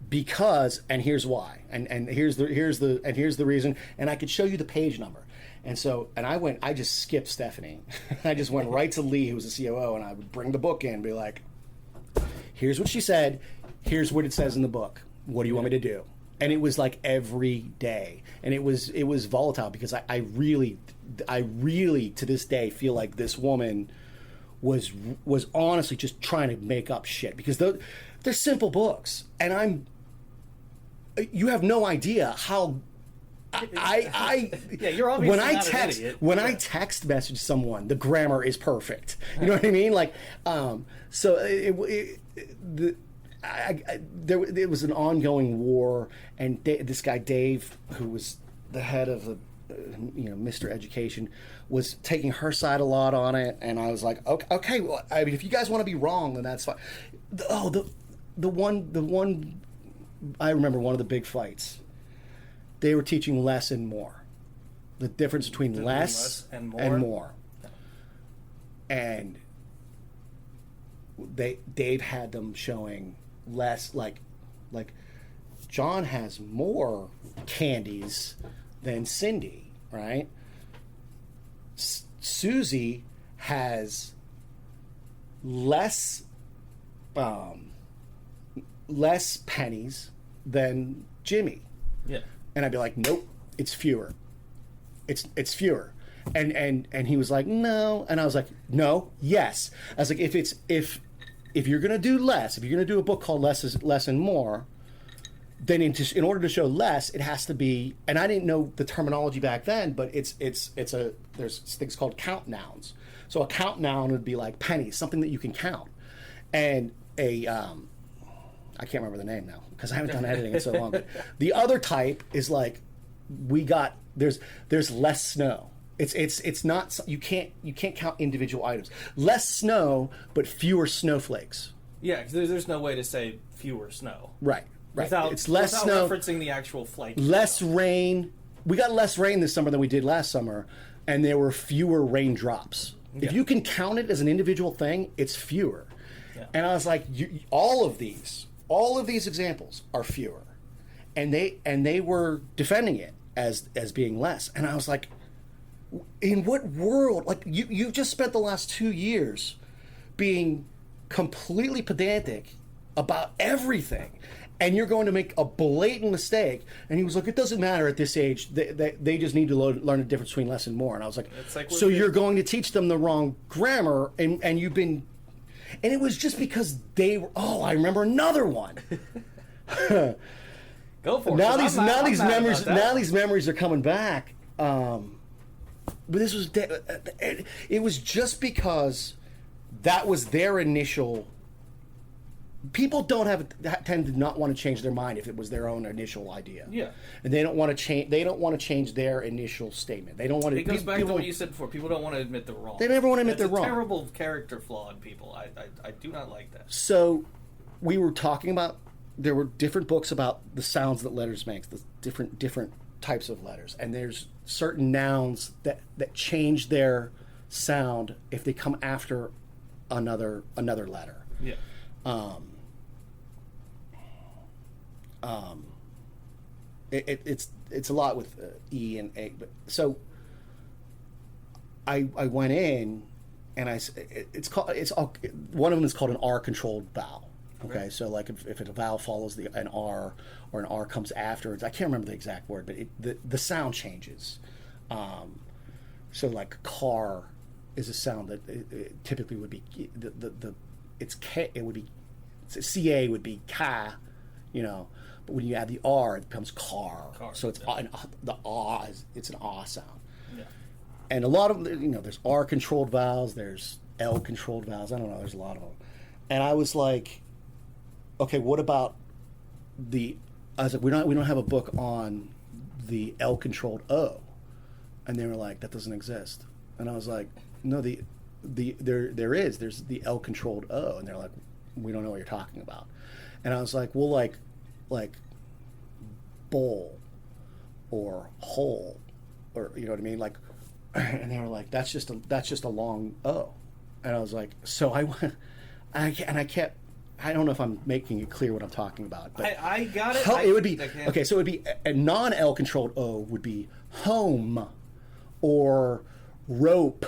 because, and here's why, and here's the reason, and I could show you the page number. And so, I just skipped Stephanie. I just went right to Lee, who was the COO, and I would bring the book in and be like, here's what she said, here's what it says in the book. What do you want me to do? And it was like every day, and it was volatile because I really to this day feel like this woman was honestly just trying to make up shit, because they're simple books, and you have no idea how yeah, you're obviously not an idiot. When I text message someone, the grammar is perfect. You know what I mean? Like, so there was an ongoing war, and this guy Dave, who was the head of the Mr. Education, was taking her side a lot on it, and I was like, okay, well, I mean, if you guys want to be wrong, then that's fine. The one I remember, one of the big fights, they were teaching less and more. The difference between less and more. And Dave had them showing less, like John has more candies than Cindy, right? Susie has less pennies than Jimmy. Yeah. And I'd be like, nope, it's fewer. It's fewer. And he was like, no. And I was like, no, yes. I was like, if you're gonna do less, if you're gonna do a book called Less and More, then in order to show less, it has to be. And I didn't know the terminology back then, but there's things called count nouns. So a count noun would be like pennies, something that you can count, and I can't remember the name now because I haven't done editing in so long. But the other type is like there's less snow. It's not, you can't count individual items. Less snow, but fewer snowflakes. Yeah, because there's no way to say fewer snow. Right. Without, it's less without snow, referencing the actual flake. less rain. We got less rain this summer than we did last summer, and there were fewer raindrops. Yeah. If you can count it as an individual thing, it's fewer. Yeah. And I was like, all of these examples are fewer, and they were defending it as being less. And I was like, in what world? Like you just spent the last 2 years being completely pedantic about everything, and you're going to make a blatant mistake. And he was like, it doesn't matter at this age. They just need to learn the difference between less and more. And I was like, so you're going to teach them the wrong grammar, and you've been. And it was just because they were. Oh, I remember another one. Go for it. Now these memories are coming back. But this was it was just because that was their initial. People tend to not want to change their mind if it was their own initial idea. Yeah, and they don't want to change. They don't want to change their initial statement. They don't want to. It goes back to what you said before. People don't want to admit they're wrong. They never want to admit they're wrong. It's a terrible character flaw in people. I do not like that. So, we were talking about. There were different books about the sounds that letters make, the different types of letters, and there's certain nouns that change their sound if they come after another letter. Yeah. It's a lot with E and A, but so I went in and one of them is called an R controlled vowel. Okay, so like if a vowel follows an R or an R comes after it, I can't remember the exact word, but the sound changes. So like car is a sound that it typically would be it's K, it would be CA would be ka, but when you add the R, it becomes car. So it's the ah it's an ah sound. Yeah. And a lot of there's R controlled vowels, there's L controlled vowels. I don't know, there's a lot of them. And I was like, okay, what about I was like, we don't have a book on the L controlled O, and they were like, that doesn't exist. And I was like, no, there is. There's the L controlled O, and they're like, we don't know what you're talking about. And I was like, well, like bowl or hole, or you know what I mean, like. And they were like, that's just a long O. And I was like, so I went, I kept. I don't know if I'm making it clear what I'm talking about, but I got it. It would be okay. So it would be a non-L controlled O would be home or rope,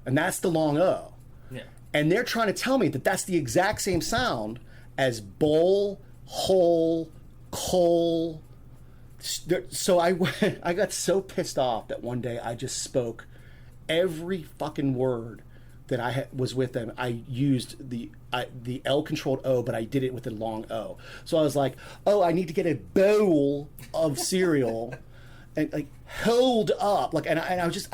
and that's the long O. Yeah. And they're trying to tell me that that's the exact same sound as bowl, hole, coal. So I got so pissed off that one day I just spoke every fucking word that I was with them. I used the L controlled O, but I did it with a long O. So I was like, oh, I need to get a bowl of cereal and like hold up, like, and I was just,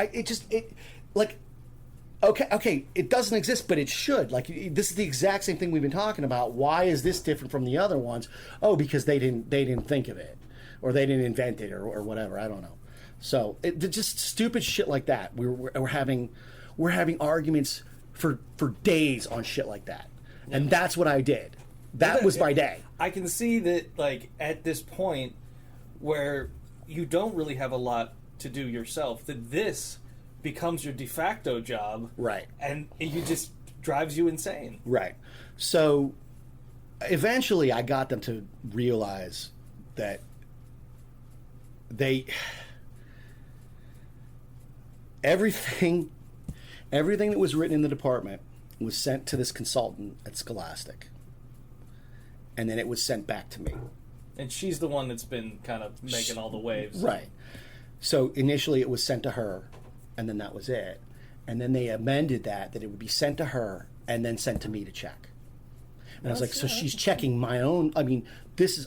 okay, it doesn't exist, but it should. Like, this is the exact same thing we've been talking about. Why is this different from the other ones? Oh, because they didn't think of it, or they didn't invent it, or whatever. I don't know. So just stupid shit like that. We're having arguments for days on shit like that, and that's what I did. That was my day. I can see that, like, at this point where you don't really have a lot to do yourself, that this becomes your de facto job, right? And you just drives you insane, right? So eventually, I got them to realize that everything that was written in the department was sent to this consultant at Scholastic, and then it was sent back to me. And she's the one that's been kind of making all the waves. Right. So initially it was sent to her, and then that was it. And then they amended that it would be sent to her and then sent to me to check. And I was like, so she's checking my own. I mean,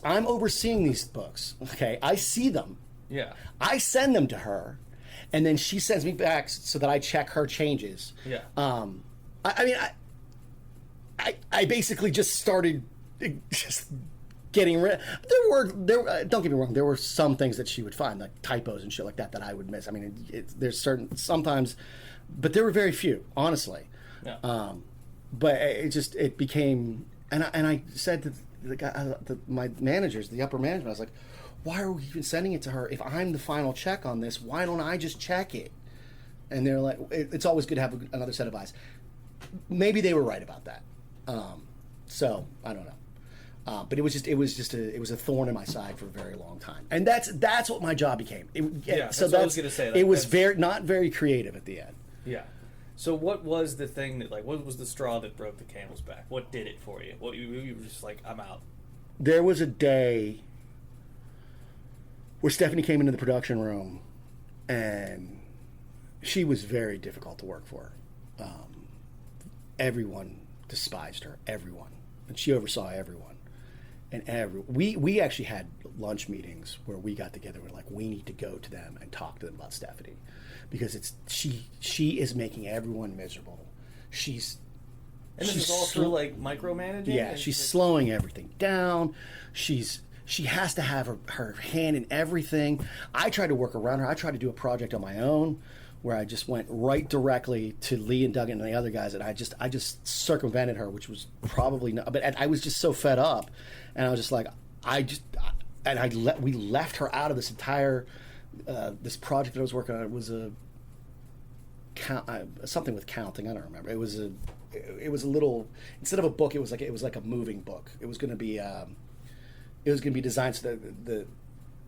I'm overseeing these books. Okay, I see them. Yeah. I send them to her, and then she sends me back so that I check her changes. Yeah. I basically just started just getting rid. There. Don't get me wrong. There were some things that she would find, like typos and shit like that I would miss. I mean, there's certain sometimes, but there were very few, honestly. Yeah. But it became, and I said to the guy, my managers, the upper management, I was like, why are we even sending it to her? If I'm the final check on this, why don't I just check it? And they're like, it's always good to have another set of eyes. Maybe they were right about that. So I don't know. But it was a thorn in my side for a very long time, and that's what my job became. So that's what I was going to say. It was not very creative at the end. Yeah. So what was the thing that, like, what was the straw that broke the camel's back? What did it for you? What you were just like, I'm out. There was a day where Stephanie came into the production room, and she was very difficult to work for. Everyone despised her. Everyone, and she oversaw everyone. And we actually had lunch meetings where we got together. We're like, we need to go to them and talk to them about Stephanie, because she is making everyone miserable. And this is all through, like, micromanaging. Yeah, she's slowing everything down. She has to have her hand in everything. I tried to work around her. I tried to do a project on my own where I just went right directly to Lee and Duggan and the other guys, and I just circumvented her, which was probably not. But I was just so fed up, and I was just like, we left her out of this entire this project that I was working on. It was something with counting. I don't remember. It was a little, instead of a book, it was like a moving book. It was going to be designed so that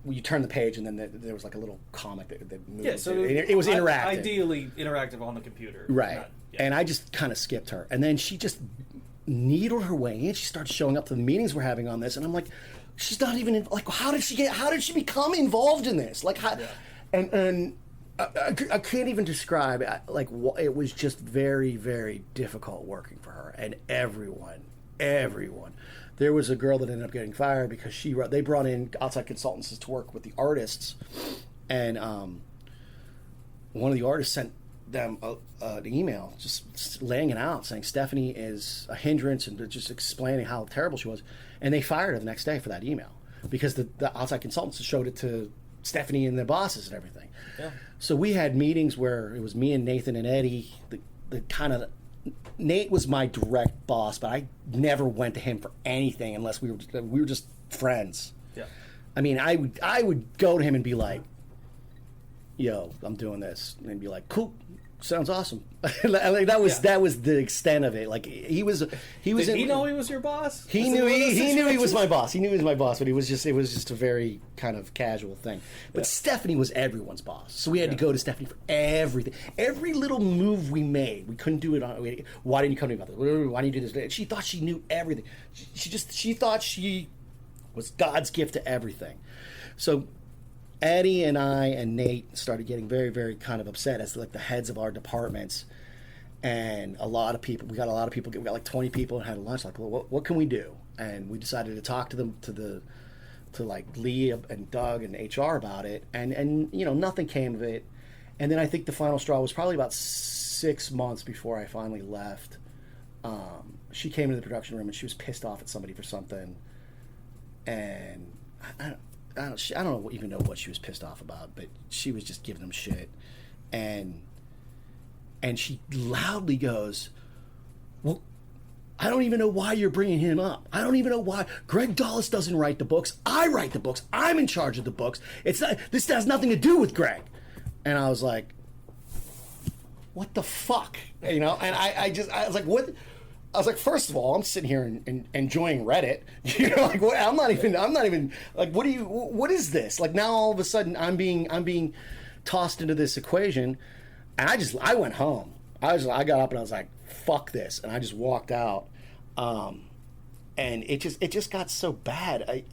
you turn the page, and then there was like a little comic that moved. Yeah, so it was interactive. Ideally interactive on the computer. Right. And I just kind of skipped her. And then she just needled her way in. She started showing up to the meetings we're having on this, and I'm like, she's not even like, how did she become involved in this? Like, how? Yeah. And I can't even describe like it was just very, very difficult working for her, and everyone. There was a girl that ended up getting fired because they brought in outside consultants to work with the artists, and one of the artists sent them an email just laying it out, saying Stephanie is a hindrance, and just explaining how terrible she was, and they fired her the next day for that email because the outside consultants showed it to Stephanie and their bosses and everything. Yeah. So we had meetings where it was me and Nathan and Eddie, the kind of. Nate was my direct boss, but I never went to him for anything unless we were just friends. Yeah. I mean, I would go to him and be like, "Yo, I'm doing this," and he'd be like, "Cool, sounds awesome." Like that was the extent of it. Like he was. Did he know he was your boss? He knew he was my boss. He knew he was my boss, but it was just a very kind of casual thing. But Stephanie was everyone's boss, so we had to go to Stephanie for everything. Every little move we made, we couldn't do it on. Why didn't you come to me about this? Why didn't you do this? She thought she knew everything. She thought she was God's gift to everything. So Eddie and I and Nate started getting very, very kind of upset as like the heads of our departments, and we got a lot of people. We got like 20 people and had a lunch. Like, well, what can we do? And we decided to talk to them to like Lee and Doug and HR about it, and nothing came of it. And then I think the final straw was probably about 6 months before I finally left. She came into the production room and she was pissed off at somebody for something, and I don't even know what she was pissed off about, but she was just giving them shit, and she loudly goes, "Well, I don't even know why you're bringing him up. I don't even know why. Greg Dawless doesn't write the books. I write the books. I'm in charge of the books. This has nothing to do with Greg." And I was like, "What the fuck?" And I was like, "What?" I was like, first of all, I'm sitting here and enjoying Reddit. Like what? I'm not even like, what is this? Like now all of a sudden I'm being tossed into this equation, and I went home. I got up and I was like, fuck this, and I just walked out. And it just got so bad.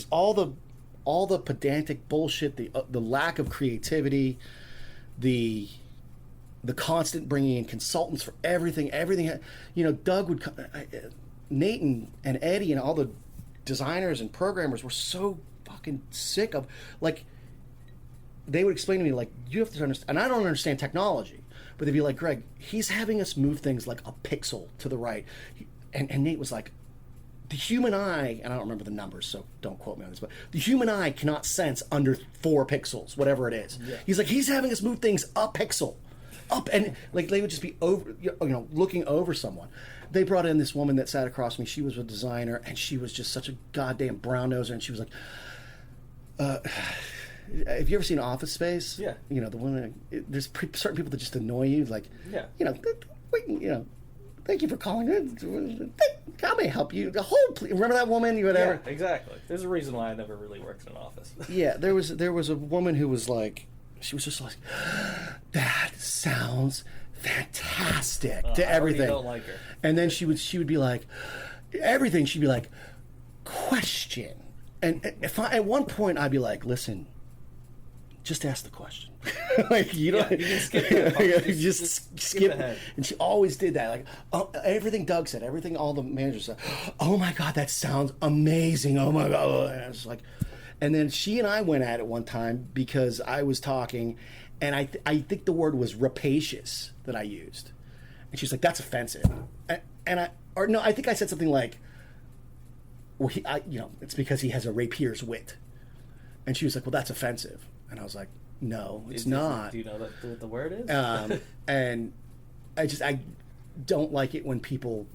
All the pedantic bullshit, the lack of creativity, the constant bringing in consultants for everything. Doug would come, Nate and Eddie and all the designers and programmers were so fucking sick of, like, they would explain to me, like, you have to understand, and I don't understand technology, but they'd be like, Greg, he's having us move things like a pixel to the right. And Nate was like, the human eye, and I don't remember the numbers, so don't quote me on this, but the human eye cannot sense under 4 pixels, whatever it is. Yeah. He's like, he's having us move things a pixel. Up, and like they would just be over, looking over someone. They brought in this woman that sat across from me. She was a designer, and she was just such a goddamn brown noser. And she was like, "Have you ever seen Office Space? Yeah. The woman. There's certain people that just annoy you. Like, yeah. Thank you for calling. How may I help you? Remember that woman? Yeah, exactly. There's a reason why I never really worked in an office. Yeah, there was a woman who was like. She was just like, that sounds fantastic to everything. I don't like her. And then she would be like, everything. She'd be like, question. And if at one point I'd be like, listen, just ask the question. Like you don't. Yeah, you can skip that part. just skip ahead. And she always did that. Like everything Doug said, everything all the managers said. Oh my God, that sounds amazing. Oh my God. And I was like. And then she and I went at it one time because I was talking, and I think the word was rapacious that I used, and she's like, "That's offensive," I think I said something like, "Well, it's because he has a rapier's wit," and she was like, "Well, that's offensive," and I was like, "No, it's not." Do you know what the word is? And I don't like it when people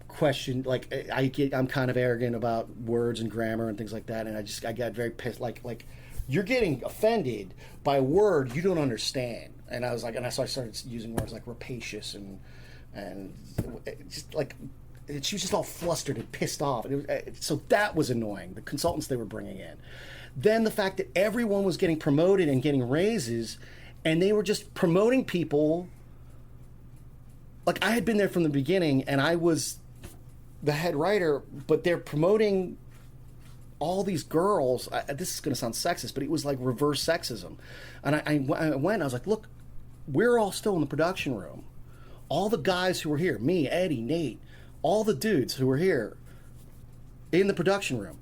question, like I'm kind of arrogant about words and grammar and things like that, and I got very pissed, like you're getting offended by a word you don't understand, and I was like, so I started using words like rapacious and just like she was just all flustered and pissed off, and so that was annoying. The consultants they were bringing in, then the fact that everyone was getting promoted and getting raises, and they were just promoting people. Like I had been there from the beginning, and I was the head writer, but they're promoting all these girls. This is going to sound sexist, but it was like reverse sexism. And I went, I was like, look, we're all still in the production room. All the guys who were here, me, Eddie, Nate, all the dudes who were here in the production room.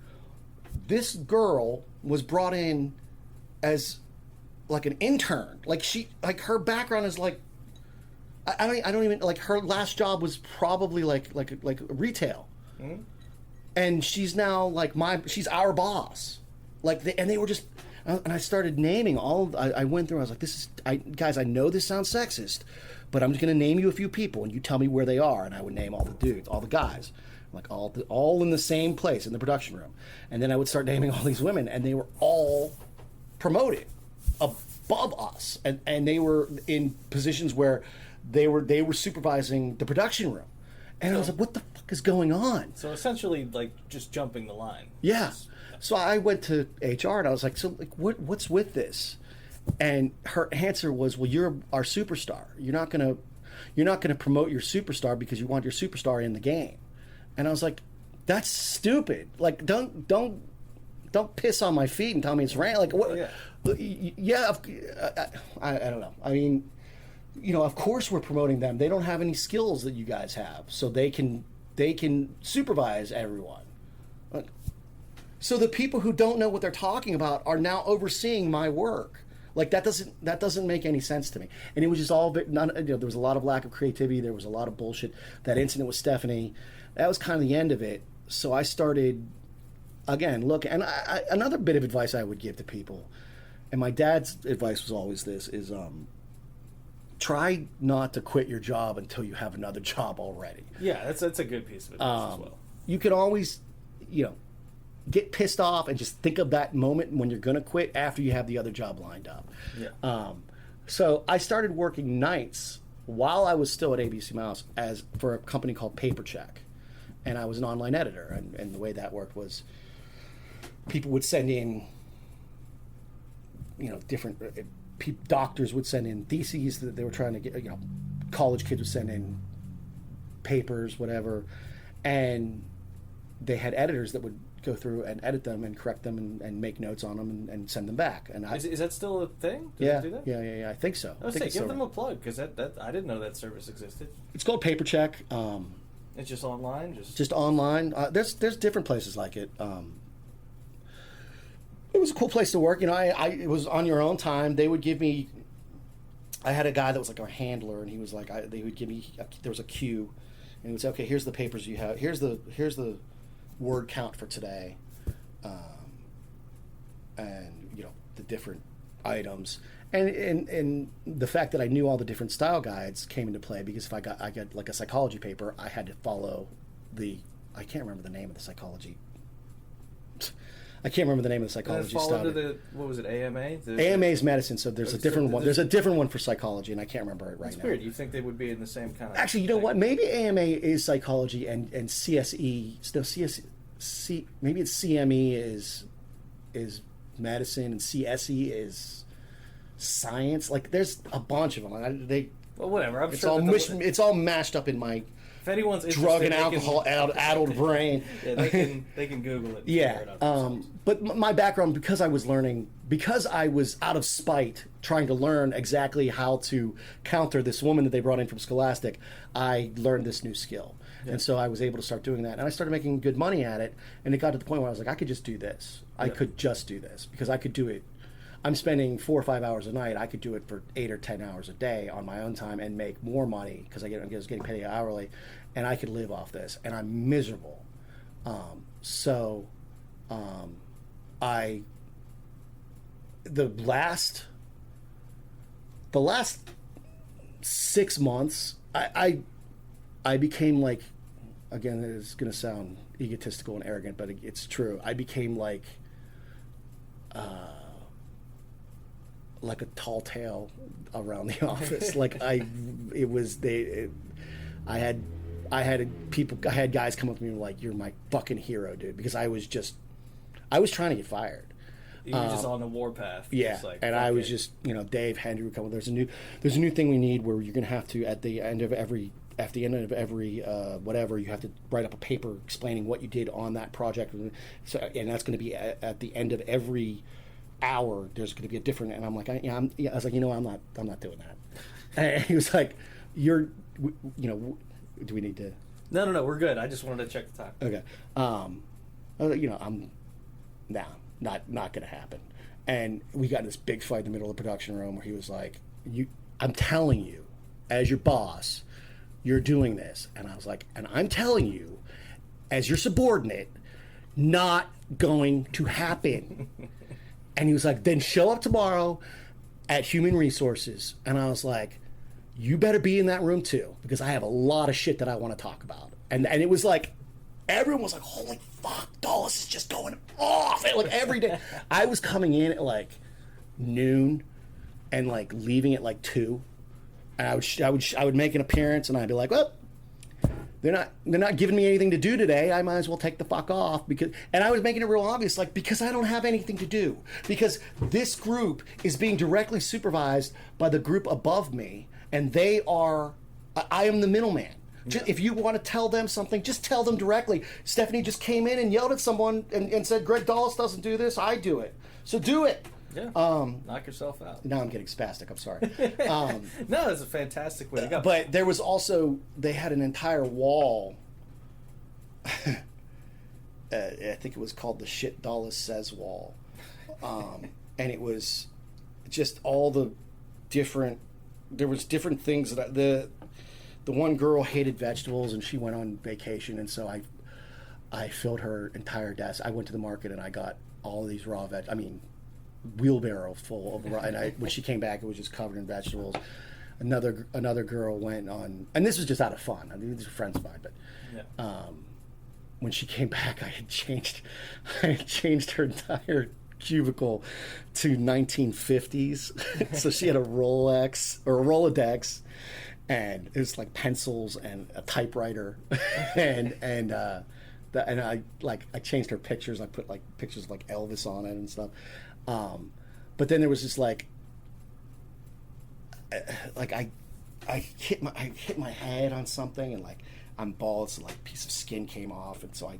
This girl was brought in as like an intern. Like her background is like, I don't even, like, her last job was probably like retail, and she's now like she's our boss, and they were just, and I started naming I went through. I was like, guys, I know this sounds sexist, but I'm just gonna name you a few people, and you tell me where they are, and I would name all the dudes, all the guys, like all in the same place in the production room, and then I would start naming all these women, and they were all promoted above us, and they were in positions where they were supervising the production room, and I was like, what the fuck is going on? So essentially, like, just jumping the line. Yeah. So I went to HR and I was like, so like, what's with this? And her answer was, well, you're our superstar. You're not gonna promote your superstar because you want your superstar in the game. And I was like, that's stupid. Like, don't piss on my feet and tell me it's wrong. Like, what? Yeah. I don't know. I mean, of course we're promoting them. They don't have any skills that you guys have, so they can supervise everyone. So the people who don't know what they're talking about are now overseeing my work. Like that doesn't make any sense to me. And it was just all there was a lot of lack of creativity. There was a lot of bullshit. That incident with Stephanie, that was kind of the end of it. So I started again look. And another bit of advice I would give to people, and my dad's advice was always this: is try not to quit your job until you have another job already. Yeah, that's a good piece of advice as well. You can always, get pissed off and just think of that moment when you're going to quit after you have the other job lined up. Yeah. So I started working nights while I was still at ABC Mouse for a company called Papercheck, and I was an online editor. And the way that worked was people would send in, different. Doctors would send in theses that they were trying to get, college kids would send in papers, whatever, and they had editors that would go through and edit them and correct them and make notes on them and send them back. And is that still a thing? Do yeah, they do that? yeah. I think so. I was saying, give them a plug, because that I didn't know that service existed. It's called Paper Check. It's just online? Just online. There's different places like it. It was a cool place to work. You know, it was on your own time. They would give me. I had a guy that was like our handler, and he was like, they would give me. There was a queue, and he would say, "Okay, here's the papers you have. Here's the word count for today, and you know the different items." And the fact that I knew all the different style guides came into play, because if I got like a psychology paper, I had to follow I can't remember the name of the psychology. I can't remember the name of the psychology style. What was it? AMA? AMA is medicine, so there's a different one. There's a different one for psychology, and I can't remember it right now. It's weird. You think they would be in the same kind of... Actually, you know what? Maybe AMA is psychology, and CSE, still maybe it's CME is medicine, and CSE is science. Like, there's a bunch of them. Well, whatever. It's all mashed up in my... If anyone's drug and alcohol addled brain. Yeah, they can Google it. Yeah, but my background, because I was out of spite trying to learn exactly how to counter this woman that they brought in from Scholastic, I learned this new skill. Yeah. And so I was able to start doing that. And I started making good money at it. And it got to the point where I was like, I could just do this. I could just do this, because I could do it. I'm spending 4 or 5 hours a night. I could do it for 8 or 10 hours a day on my own time and make more money, because I was getting paid hourly, and I could live off this. And I'm miserable. The last 6 months, I became like, again, it's going to sound egotistical and arrogant, but it's true. I became like a tall tale around the office. I had guys come up to me and were like, "You're my fucking hero, dude," because I was trying to get fired. You were just on the warpath. Yeah, and I was just, Dave, Henry would come. There's a new thing we need where you're gonna have to, at the end of every whatever, you have to write up a paper explaining what you did on that project. So, and that's going to be at the end of every hour. There's going to be a different. And I'm like, I was like, I'm not doing that. And he was like, do we need to? No, we're good. I just wanted to check the time. Okay. I'm not going to happen. And we got in this big fight in the middle of the production room where he was like, I'm telling you, as your boss, you're doing this. And I was like, and I'm telling you, as your subordinate, not going to happen. And he was like, then show up tomorrow at Human Resources. And I was like, you better be in that room too, because I have a lot of shit that I want to talk about. And it was like, everyone was like, holy fuck, Dawless is just going off. And like every day. I was coming in at like noon and like leaving at like 2. And I would make an appearance, and I'd be like, well, they're not giving me anything to do today. I might as well take the fuck off, and I was making it real obvious, like, because I don't have anything to do, because this group is being directly supervised by the group above me, and I am the middleman. Yeah. If you want to tell them something, just tell them directly. Stephanie just came in and yelled at someone and said, Greg Dawless doesn't do this, I do it. So do it. Yeah. Knock yourself out. Now I'm getting spastic. I'm sorry. No, that's a fantastic way to go. But there was also, they had an entire wall. I think it was called the Shit Dawless Says wall. And it was just all the different, there was different things that the one girl hated vegetables and she went on vacation, and so I filled her entire desk. I went to the market and I got all of these raw wheelbarrow full of raw, and when she came back, it was just covered in vegetables. Another girl went on, and this was just out of fun. I mean, these are friends of mine, but when she came back, I had changed her entire cubicle to 1950s. So she had a Rolex or a Rolodex, and it was like pencils and a typewriter, and I changed her pictures. I put like pictures of like Elvis on it and stuff. But then there was just like I hit my head on something, and like I'm bald, so like a piece of skin came off, and so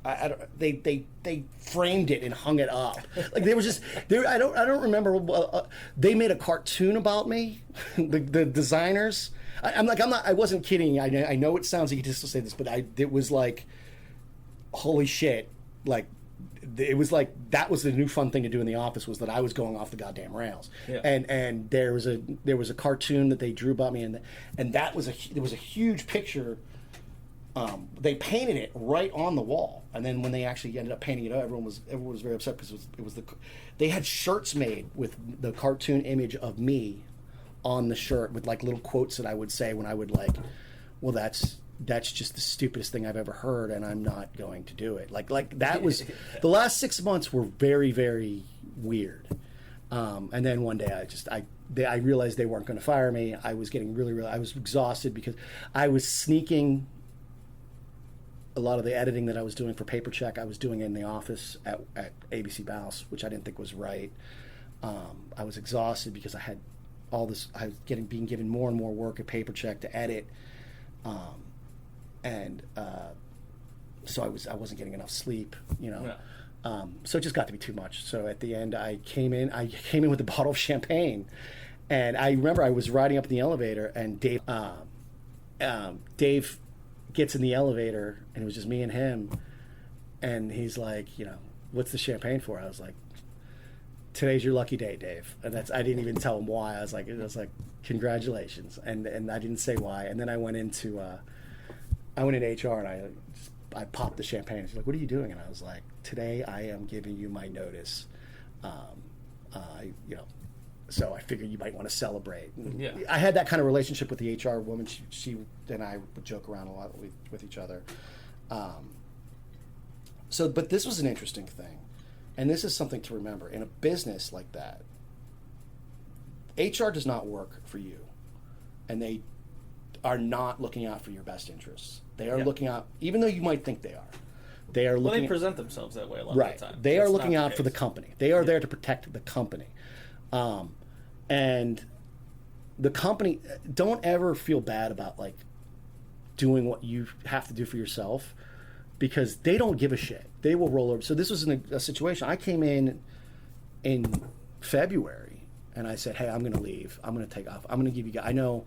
They framed it and hung it up. Like they were just there. I don't remember. They made a cartoon about me. The designers. I wasn't kidding. I know it sounds egotistical to say this, but it was like, holy shit! Like, it was like that was the new fun thing to do in the office, was that I was going off the goddamn rails. Yeah. And there was a cartoon that they drew about me, and there was a huge picture. They painted it right on the wall, and then when they actually ended up painting it up, everyone was very upset because they had shirts made with the cartoon image of me on the shirt with like little quotes that I would say when I would like, well, that's just the stupidest thing I've ever heard, and I'm not going to do it. Like that was the last 6 months were very, very weird. And then one day I realized they weren't going to fire me. I was getting really I was exhausted because I was sneaking a lot of the editing that I was doing for Paper Check. I was doing in the office at ABC Mouse, which I didn't think was right. I was exhausted because I had all this. I was being given more and more work at Paper Check to edit, so I wasn't getting enough sleep. Yeah. So it just got to be too much. So at the end, I came in with a bottle of champagne, and I remember I was riding up in the elevator, and Dave gets in the elevator, and it was just me and him, and he's like, what's the champagne for? I was like, today's your lucky day, Dave. And I didn't even tell him why. I was like, congratulations, and I didn't say why. And then I went into HR, and I popped the champagne. She's like, what are you doing? And I was like, today I am giving you my notice. So I figured you might want to celebrate. Yeah. I had that kind of relationship with the HR woman. She and I would joke around a lot with each other. But this was an interesting thing. And this is something to remember. In a business like that, HR does not work for you. And they are not looking out for your best interests. They are looking out, even though you might think they are. They are looking. Well, they present themselves that way a lot right. of the time. They That's are looking not out for the company. They are there to protect the company. And the company, don't ever feel bad about like doing what you have to do for yourself, because they don't give a shit. They will roll over. So this was a situation. I came in February, and I said, hey, I'm going to leave. I'm going to take off. I'm going to give you guys, I know,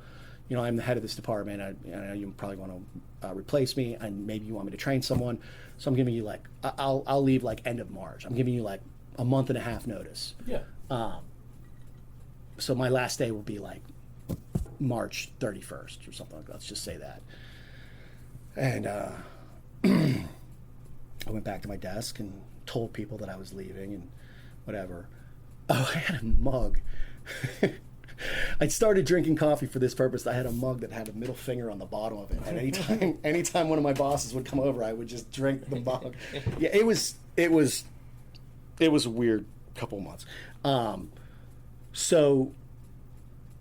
I'm the head of this department. I know you probably want to replace me, and maybe you want me to train someone. So I'm giving you like, I'll leave like end of March. I'm giving you like a month and a half notice. Yeah. So my last day will be like March 31st or something like that. Let's just say that. And I went back to my desk and told people that I was leaving and whatever. Oh, I had a mug. I started drinking coffee for this purpose. I had a mug that had a middle finger on the bottom of it. And anytime one of my bosses would come over, I would just drink the mug. Yeah, it was a weird couple months. So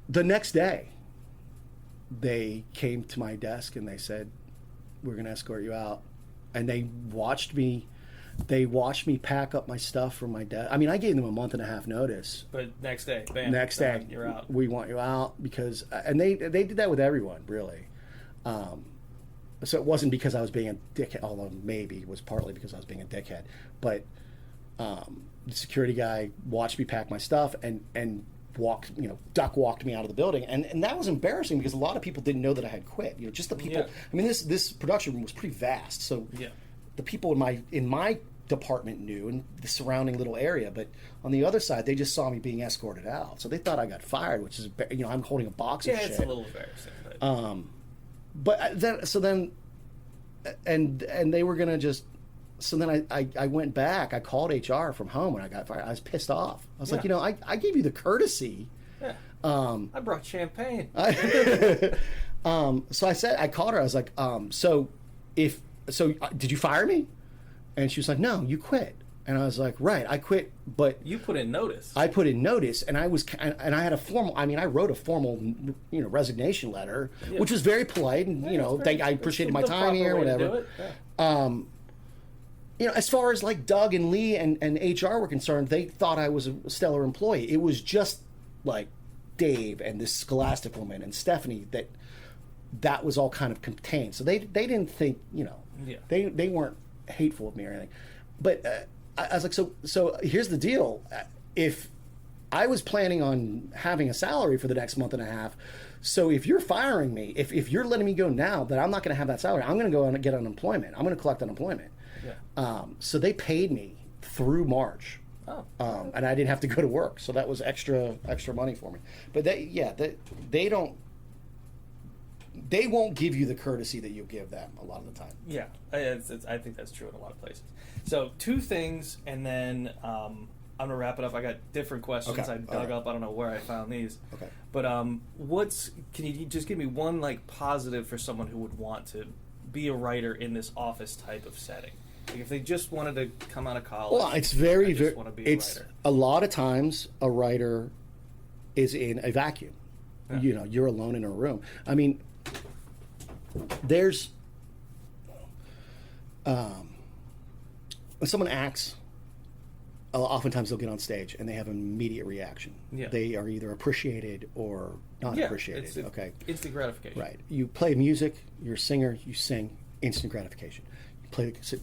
the next day, they came to my desk and they said, we're going to escort you out. And they watched me pack up my stuff from my desk. I mean, I gave them a month and a half notice. But next day, bam. Next day, you're out. We want you out because, and they did that with everyone, really. So it wasn't because I was being a dickhead, although maybe it was partly because I was being a dickhead. But the security guy watched me pack my stuff and walked, duck walked me out of the building, and that was embarrassing because a lot of people didn't know that I had quit. Just the people. Yeah. I mean, this production room was pretty vast, so the people in my department knew, and the surrounding little area. But on the other side, they just saw me being escorted out, so they thought I got fired, which is I'm holding a box of shit. Yeah, it's a little embarrassing. And they were gonna just. So then I went back. I called HR from home when I got fired. I was pissed off. I was like, I gave you the courtesy. Yeah. I brought champagne. So I called her. I was like, did you fire me? And she was like, no, you quit. And I was like, right, I quit, but you put in notice. I put in notice, and I had a formal. I mean, I wrote a formal, resignation letter, which was very polite, and I appreciated my time here, whatever. As far as like Doug and Lee and HR were concerned, they thought I was a stellar employee. It was just like Dave and this Scholastic woman and Stephanie that was all kind of contained. So they didn't think, they weren't hateful of me or anything. But I was like, so here's the deal. If I was planning on having a salary for the next month and a half, so if you're firing me, if you're letting me go now, then I'm not going to have that salary. I'm going to go and get unemployment. I'm going to collect unemployment. Yeah. So they paid me through March. Oh. And I didn't have to go to work, so that was extra money for me. But they won't give you the courtesy that you give them a lot of the time. Yeah, I think that's true in a lot of places. So 2 things, and then I'm gonna wrap it up. I got different questions. Okay. I dug up. I don't know where I found these. Okay. But can you just give me one like positive for someone who would want to be a writer in this office type of setting? Like if they just wanted to come out of college. Well, it's very, very. Want to be a writer. A lot of times a writer is in a vacuum. Yeah. You know, you're alone in a room. I mean, there's when someone acts, oftentimes they'll get on stage and they have an immediate reaction. Yeah. They are either appreciated or not appreciated. Okay. Instant gratification. Right. You play music, you're a singer, you sing, instant gratification. You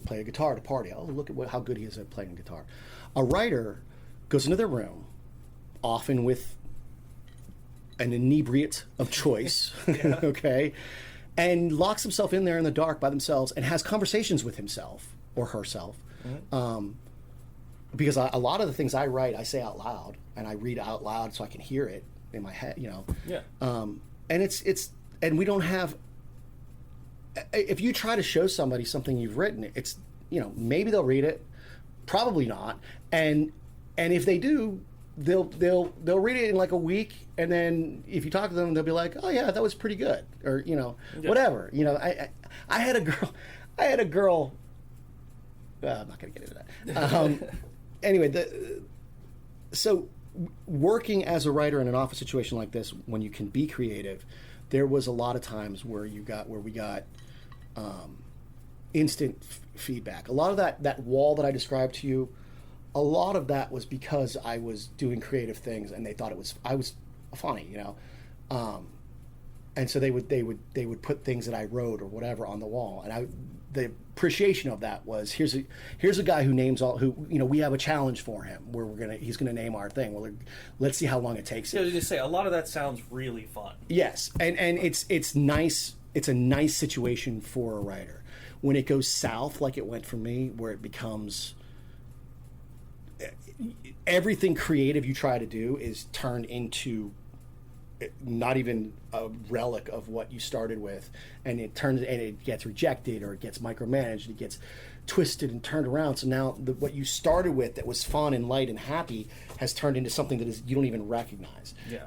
play a guitar at a party. Oh, look at how good he is at playing guitar. A writer goes into their room, often with an inebriate of choice, okay, and locks himself in there in the dark by themselves and has conversations with himself or herself. Mm-hmm. Because a lot of the things I write, I say out loud, and I read out loud so I can hear it in my head, you know. Yeah. And we don't have. If you try to show somebody something you've written, it's, you know, maybe they'll read it, probably not, and if they do, they'll read it in like a week, and then if you talk to them, they'll be like, oh yeah, that was pretty good, or you know, whatever. You know, I had a girl. I'm not going to get into that. Anyway, so working as a writer in an office situation like this, when you can be creative, there was a lot of times where we got instant feedback. A lot of that wall that I described to you, a lot of that was because I was doing creative things and they thought I was funny, you know. And so they would put things that I wrote or whatever on the wall, and the appreciation of that was here's a guy who names all, who, you know, we have a challenge for him where he's gonna name our thing. Well, let's see how long it takes. Yeah, I was just say a lot of that sounds really fun. Yes, and it's nice. It's a nice situation for a writer. When it goes south, like it went for me, where it becomes everything creative you try to do is turned into not even a relic of what you started with, and it gets rejected, or it gets micromanaged, it gets twisted and turned around. So now what you started with that was fun and light and happy has turned into something that is you don't even recognize. Yeah.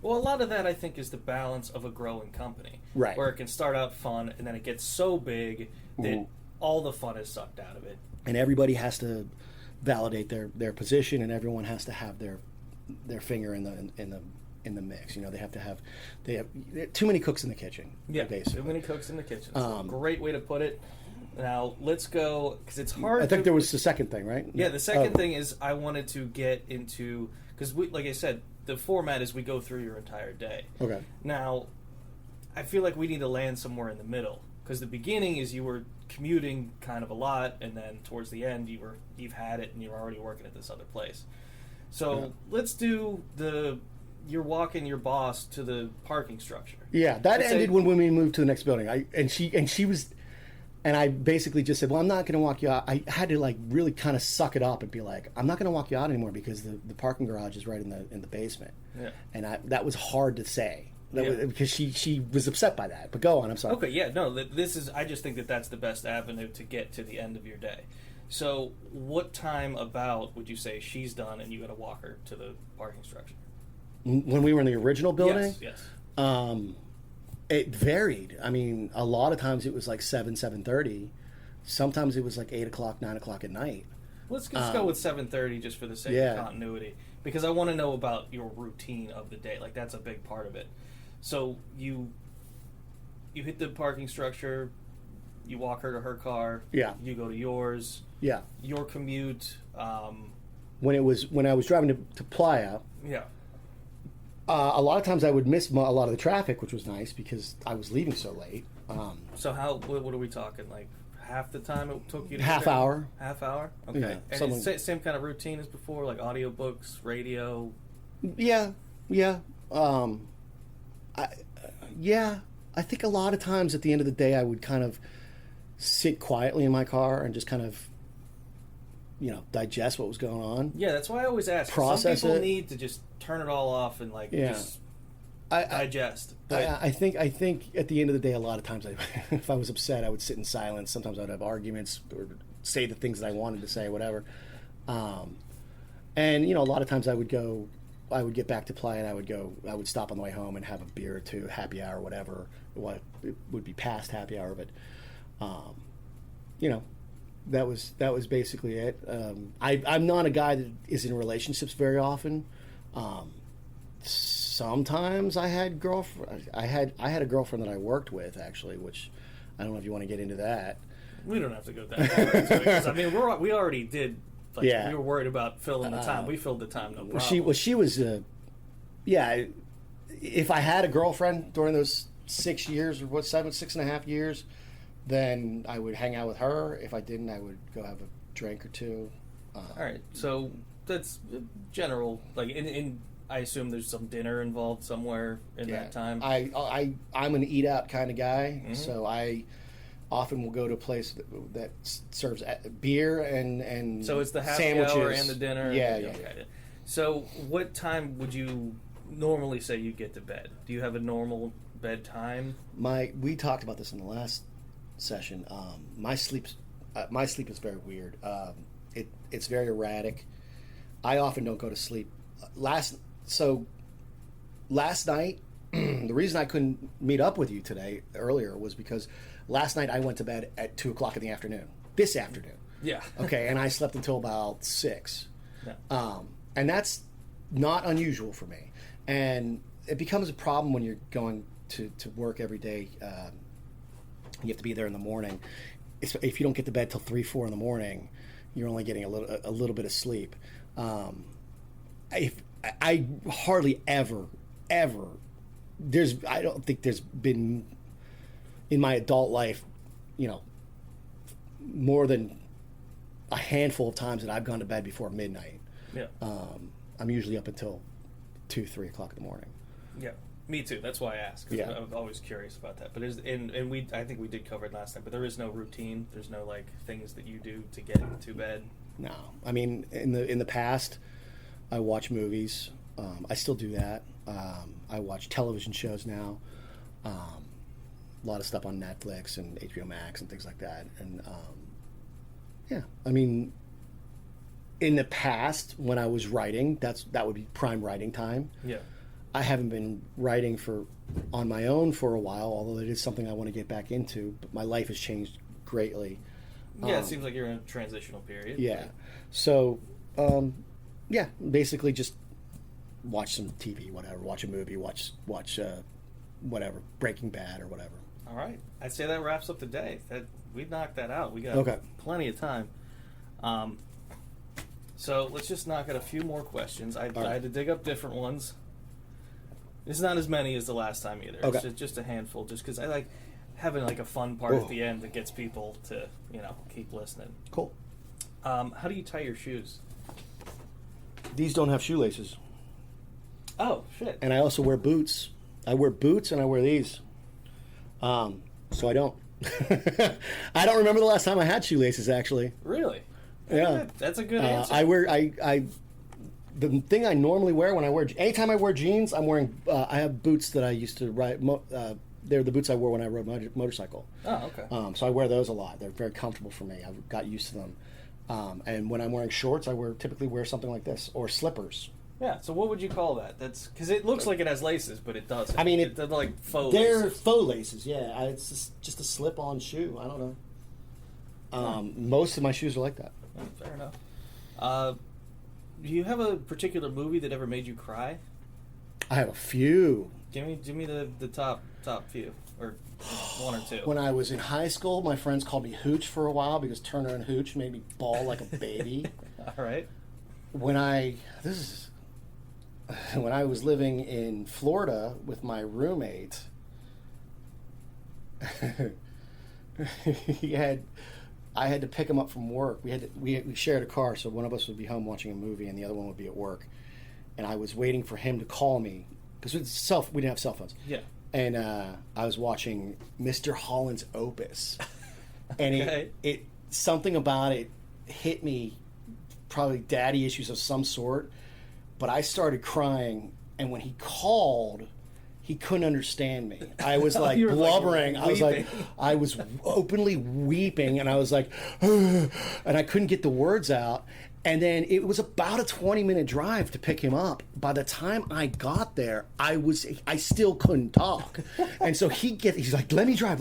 Well, a lot of that I think is the balance of a growing company, right? Where it can start out fun and then it gets so big that all the fun is sucked out of it, and everybody has to validate their position, and everyone has to have their finger in the mix. You know, they have too many cooks in the kitchen. Yeah, basically. Too many cooks in the kitchen. Great way to put it. Now let's go, because it's hard. I think there was the second thing, right? Yeah, the second thing is I wanted to get into, because like I said, the format is we go through your entire day. Okay. Now, I feel like we need to land somewhere in the middle, because the beginning is you were commuting kind of a lot, and then towards the end you've had it and you're already working at this other place. So let's do you're walking your boss to the parking structure. Yeah, that ended when we moved to the next building. And I basically just said, well, I'm not going to walk you out. I had to like really kind of suck it up and be like, I'm not going to walk you out anymore because the parking garage is right in the basement. Yeah. And that was hard to say. Because she was upset by that. But go on, I'm sorry. Okay, yeah, no, I just think that's the best avenue to get to the end of your day. So what time about would you say she's done and you got to walk her to the parking structure? When we were in the original building? Yes. It varied. I mean, a lot of times it was like 7:30. Sometimes it was like 8 o'clock, 9 o'clock at night. Let's go with 7:30 just for the sake of continuity, because I want to know about your routine of the day. Like, that's a big part of it. So you hit the parking structure, you walk her to her car. Yeah. You go to yours. Yeah. Your commute. When I was driving to Playa. Yeah. A lot of times I would miss a lot of the traffic, which was nice because I was leaving so late. So what are we talking? Like half the time it took you to Half get there? hour. Half hour? Okay. Yeah, And something- it's same kind of routine as before, like audiobooks, radio? Yeah. I think a lot of times at the end of the day, I would kind of sit quietly in my car and just kind of, digest what was going on. Yeah, that's why I always ask. Process Some people it. need to just turn it all off and Yeah. just I digest. But I think at the end of the day, a lot of times, if I was upset, I would sit in silence. Sometimes I would have arguments or say the things that I wanted to say, whatever. And a lot of times I would get back to play, and I would stop on the way home and have a beer or two, happy hour, whatever. It would be past happy hour, but that was basically it. I'm not a guy that is in relationships very often. Sometimes I had I had a girlfriend that I worked with, actually, which I don't know if you want to get into that. we don't have to go that far into it, 'cause, I mean, we already did. Like, Yeah. we were worried about filling the time. We filled the time, no problem. She was if I had a girlfriend during those 6 years or 6.5 years, then I would hang out with her. If I didn't, I would go have a drink or two. All right, so that's general. Like, in I assume there's some dinner involved somewhere in that time. I'm an eat out kind of guy, so I often will go to a place that serves beer and So it's the happy sandwiches hour and the dinner. Yeah. Okay. So what time would you normally say you get to bed? Do you have a normal bedtime? We talked about this in the last session. My sleep is very weird. It's very erratic. I often don't go to sleep. Last night, the reason I couldn't meet up with you earlier was because last night I went to bed at 2:00 in the afternoon. This afternoon. Yeah. Okay, and I slept until about 6. Yeah. And that's not unusual for me. And it becomes a problem when you're going to work every day. You have to be there in the morning. If you don't get to bed till 3, 4 in the morning, you're only getting a little bit of sleep. If I hardly ever I don't think there's been in my adult life, more than a handful of times that I've gone to bed before midnight. Yeah. I'm usually up until 2, 3 o'clock in the morning. Yeah. Me too. That's why I asked. 'Cause Yeah. I'm always curious about that. But I think we did cover it last time. But there is no routine. There's no like things that you do to get to bed. No, I mean in the past, I watch movies. I still do that. I watch television shows now. A lot of stuff on Netflix and HBO Max and things like that. And yeah, I mean, in the past when I was writing, that would be prime writing time. Yeah. I haven't been writing on my own for a while, although it is something I want to get back into. But my life has changed greatly. Yeah, it seems like you're in a transitional period. Yeah. So, yeah, basically just watch some TV, whatever. Watch a movie. Watch whatever, Breaking Bad or whatever. All right. I'd say that wraps up the day. We knocked that out. We got plenty of time. So let's just knock out a few more questions. I had to dig up different ones. It's not as many as the last time either. Okay. It's just a handful, just because I like having like a fun part at the end that gets people to keep listening. Cool. How do you tie your shoes? These don't have shoelaces. Oh shit! And I also wear boots. I wear boots and I wear these. So I don't. I don't remember the last time I had shoelaces, actually. Really? Yeah. That's a good answer. The thing I normally wear anytime I wear jeans, I'm wearing. I have boots that I used to ride. They're the boots I wore when I rode motorcycle. Oh, okay. So I wear those a lot. They're very comfortable for me. I've got used to them. And when I'm wearing shorts, I typically wear something like this or slippers. Yeah. So what would you call that? That's because it looks like it has laces, but it doesn't. I mean, they're like faux. They're laces. faux laces. Yeah, it's just a slip-on shoe. I don't know. Most of my shoes are like that. Oh, fair enough. Do you have a particular movie that ever made you cry? I have a few. Give me the top few, or one or two. When I was in high school, my friends called me Hooch for a while because Turner and Hooch made me bawl like a baby. All right. When I was living in Florida with my roommate, he had I had to pick him up from work. We shared a car, so one of us would be home watching a movie, and the other one would be at work. And I was waiting for him to call me because we didn't have cell phones. Yeah. And I was watching Mr. Holland's Opus, and Okay. it something about it hit me, probably daddy issues of some sort. But I started crying, and when he called, he couldn't understand me. I was like You were, like, blubbering. I was openly weeping, and I was like, and I couldn't get the words out. And then it was about a 20-minute drive to pick him up. By the time I got there, I still couldn't talk. And so he's like, let me drive.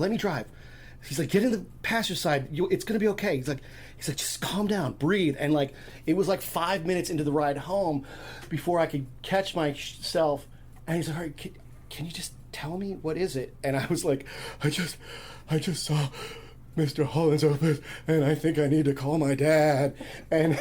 He's like, get in the passenger side. It's going to be okay. He's like, just calm down, breathe. And like, it was like 5 minutes into the ride home before I could catch myself. And he's like, all right, can you just tell me what is it? And I was like, I just saw Mr. Holland's Opus, and I think I need to call my dad. And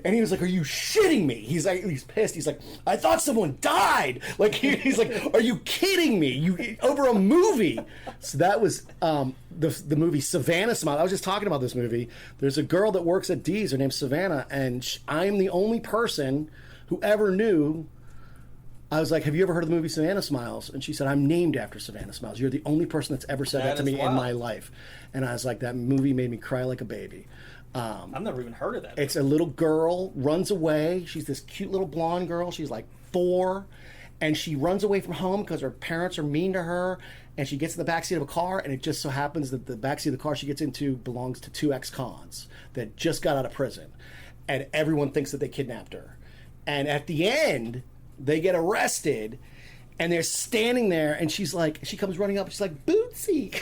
he was like, are you shitting me? He's pissed. He's like, I thought someone died. Like he's like, are you kidding me? You over a movie? So that was the movie Savannah Smile. I was just talking about this movie. There's a girl that works at D's. Her name's Savannah, and I'm the only person who ever knew. I was like, have you ever heard of the movie Savannah Smiles? And she said, I'm named after Savannah Smiles. You're the only person that's ever said that to me in my life. And I was like, that movie made me cry like a baby. I've never even heard of that. It's a little girl, runs away. She's this cute little blonde girl. She's like 4. And she runs away from home because her parents are mean to her. And she gets in the backseat of a car. And it just so happens that the backseat of the car she gets into belongs to 2 ex-cons that just got out of prison. And everyone thinks that they kidnapped her. And at the end, they get arrested, and they're standing there, and she comes running up, she's like, Bootsy.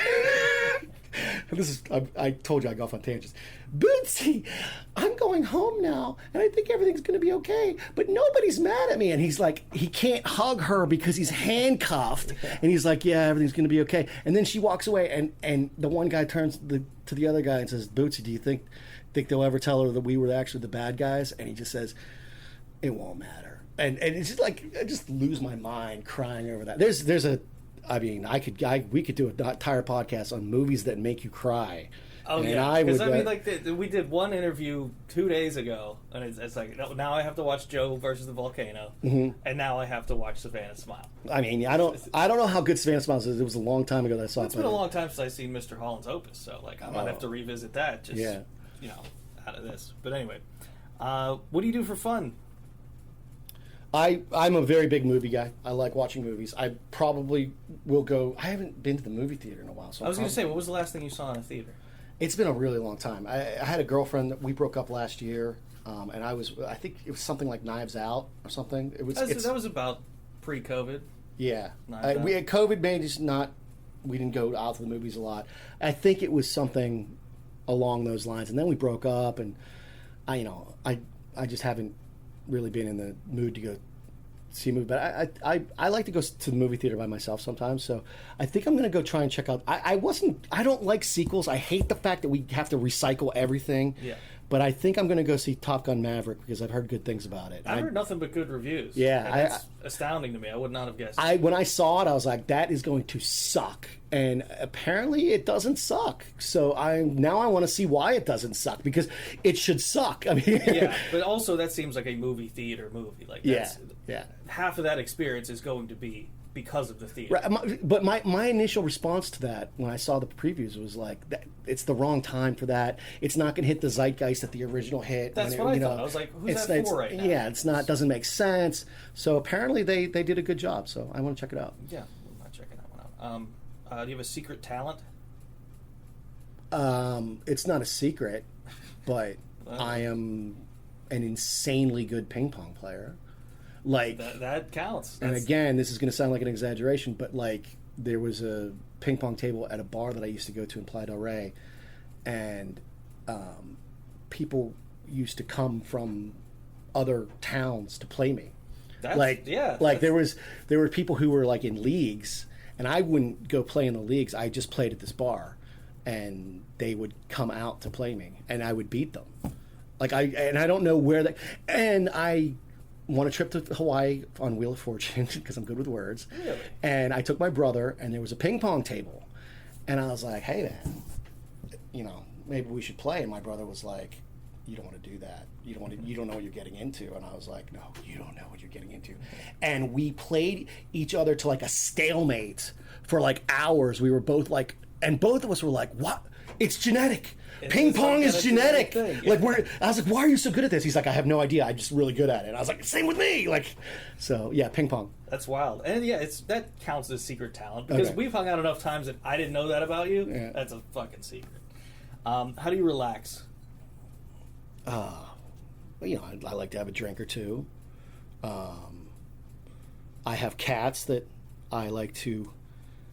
I told you I go off on tangents. Bootsy, I'm going home now, and I think everything's going to be okay, but nobody's mad at me. And he's like, he can't hug her because he's handcuffed, and he's like, yeah, everything's going to be okay. And then she walks away, and the one guy turns to the other guy and says, Bootsy, do you think they'll ever tell her that we were actually the bad guys? And he just says, it won't matter. And it's just like, I just lose my mind crying over that. We could do an entire podcast on movies that make you cry. Oh, yeah. Because we did one interview 2 days ago, and it's like, now I have to watch Joe versus the Volcano, and now I have to watch Savannah Smile. I mean, I don't know how good Savannah Smiles is. It was a long time ago that I saw it. It's been a long time since I've seen Mr. Holland's Opus, so like I might have to revisit that just out of this. But anyway, what do you do for fun? I'm a very big movie guy. I like watching movies. I probably will go. I haven't been to the movie theater in a while. So I was going to say, what was the last thing you saw in a theater? It's been a really long time. I had a girlfriend that we broke up last year, and I think it was something like Knives Out or something. That was about pre-COVID. Yeah, we had COVID made us not. We didn't go out to the movies a lot. I think it was something along those lines, and then we broke up, and I just haven't really been in the mood to go see a movie, but I like to go to the movie theater by myself sometimes, so I think I'm going to go try and check out. I don't like sequels. I hate the fact that we have to recycle everything. Yeah. But I think I'm going to go see Top Gun Maverick because I've heard good things about it. I've heard nothing but good reviews. Yeah. That's astounding to me. I would not have guessed. When I saw it, I was like, that is going to suck. And apparently it doesn't suck. So I want to see why it doesn't suck, because it should suck. I mean, yeah, but also that seems like a movie theater movie. Like that's, yeah. Half of that experience is going to be because of the theater. Right, but my initial response to that when I saw the previews was like, it's the wrong time for that. It's not going to hit the zeitgeist that the original hit. That's what I thought. I was like, who's that for right now? Yeah, it doesn't make sense. So apparently they did a good job. So I want to check it out. Yeah, I'm not checking that one out. Do you have a secret talent? It's not a secret, but I am an insanely good ping pong player. Like that counts. And again, this is going to sound like an exaggeration, but like there was a ping pong table at a bar that I used to go to in Playa del Rey, and people used to come from other towns to play me. There were people who were like in leagues, and I wouldn't go play in the leagues. I just played at this bar, and they would come out to play me, and I would beat them. I don't know where that, and I won a trip to Hawaii on Wheel of Fortune because I'm good with words. Really? And I took my brother, and there was a ping pong table, and I was like, hey man, maybe we should play. And my brother was like, you don't want to do that. You don't know what you're getting into. And I was like, no, you don't know what you're getting into. And we played each other to like a stalemate for like hours. We were both like, and both of us were like, what? It's genetic. Ping pong is genetic. Like I was like, why are you so good at this? He's like, I have no idea. I'm just really good at it. And I was like, same with me. Like, so yeah, ping pong. That's wild. And yeah, that counts as secret talent because we've hung out enough times that I didn't know that about you. Yeah. That's a fucking secret. How do you relax? Well, I like to have a drink or two. I have cats that I like to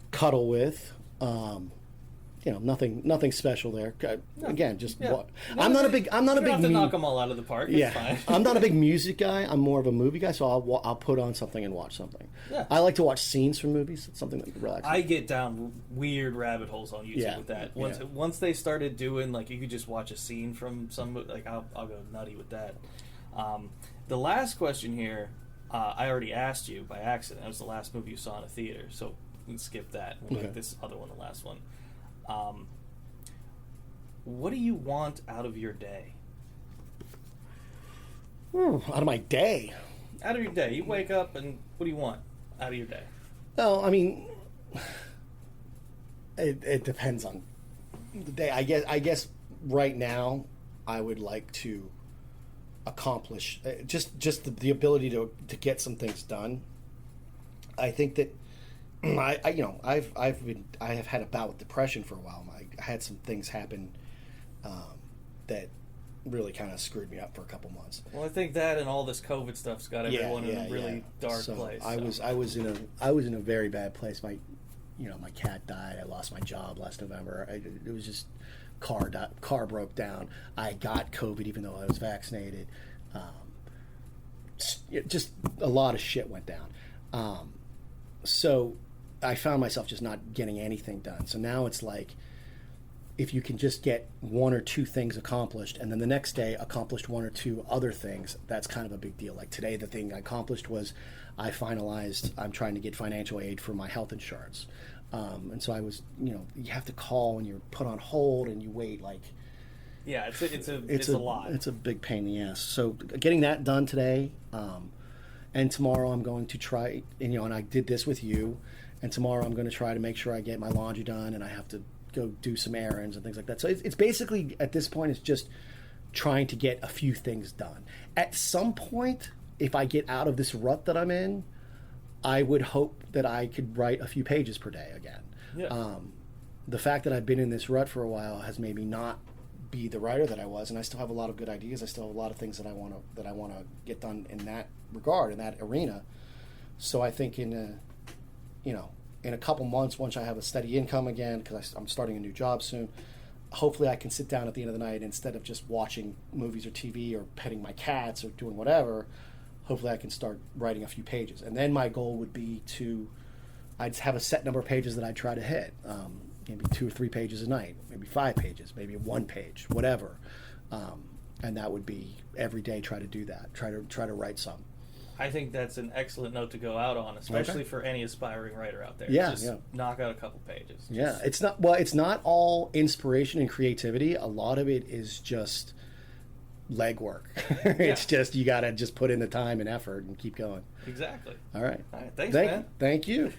cuddle with. Nothing special there. Again, just what I'm not a big. I'm not a big. You don't have to knock them all out of the park. It's fine. I'm not a big music guy. I'm more of a movie guy. So I'll put on something and watch something. Yeah. I like to watch scenes from movies. It's something that relaxes. I get down weird rabbit holes on YouTube with that. Once they started doing like you could just watch a scene from some like I'll go nutty with that. The last question here, I already asked you by accident. That was the last movie you saw in a theater, so we can skip that. We'll make this other one the last one. What do you want out of your day? Out of my day? Out of your day. You wake up and what do you want out of your day? Well, I mean, it depends on the day. I guess right now I would like to accomplish just the ability to get some things done. I think that I have had a bout with depression for a while. I had some things happen that really kind of screwed me up for a couple months. Well, I think that and all this COVID stuff's got everyone in a really dark place. So. I was in a very bad place. My cat died. I lost my job last November. It was just car broke down. I got COVID even though I was vaccinated. Just a lot of shit went down. So I found myself just not getting anything done. So now it's like, if you can just get one or two things accomplished and then the next day accomplished one or two other things, that's kind of a big deal. Like today, the thing I accomplished was I'm trying to get financial aid for my health insurance. And so I was, you have to call and you're put on hold and you wait like... Yeah, it's a lot. It's a big pain in the ass. So getting that done today, and tomorrow I'm going to try, and I did this with you, and tomorrow I'm going to try to make sure I get my laundry done and I have to go do some errands and things like that. So it's basically, at this point, it's just trying to get a few things done. At some point, if I get out of this rut that I'm in, I would hope that I could write a few pages per day again. Yeah. The fact that I've been in this rut for a while has made me not be the writer that I was, and I still have a lot of good ideas. I still have a lot of things that I want to get done in that regard, in that arena. So I think in a couple months, once I have a steady income again, because I'm starting a new job soon, hopefully I can sit down at the end of the night instead of just watching movies or TV or petting my cats or doing whatever. Hopefully I can start writing a few pages. And then my goal would be I'd have a set number of pages that I'd try to hit. Maybe 2 or 3 pages a night, maybe 5 pages, maybe 1 page, whatever. And that would be every day try to do that, try to write some. I think that's an excellent note to go out on, especially for any aspiring writer out there. Yeah, just knock out a couple pages. It's not all inspiration and creativity. A lot of it is just legwork. It's just you got to just put in the time and effort and keep going. Exactly. All right. Thanks, man. Thank you.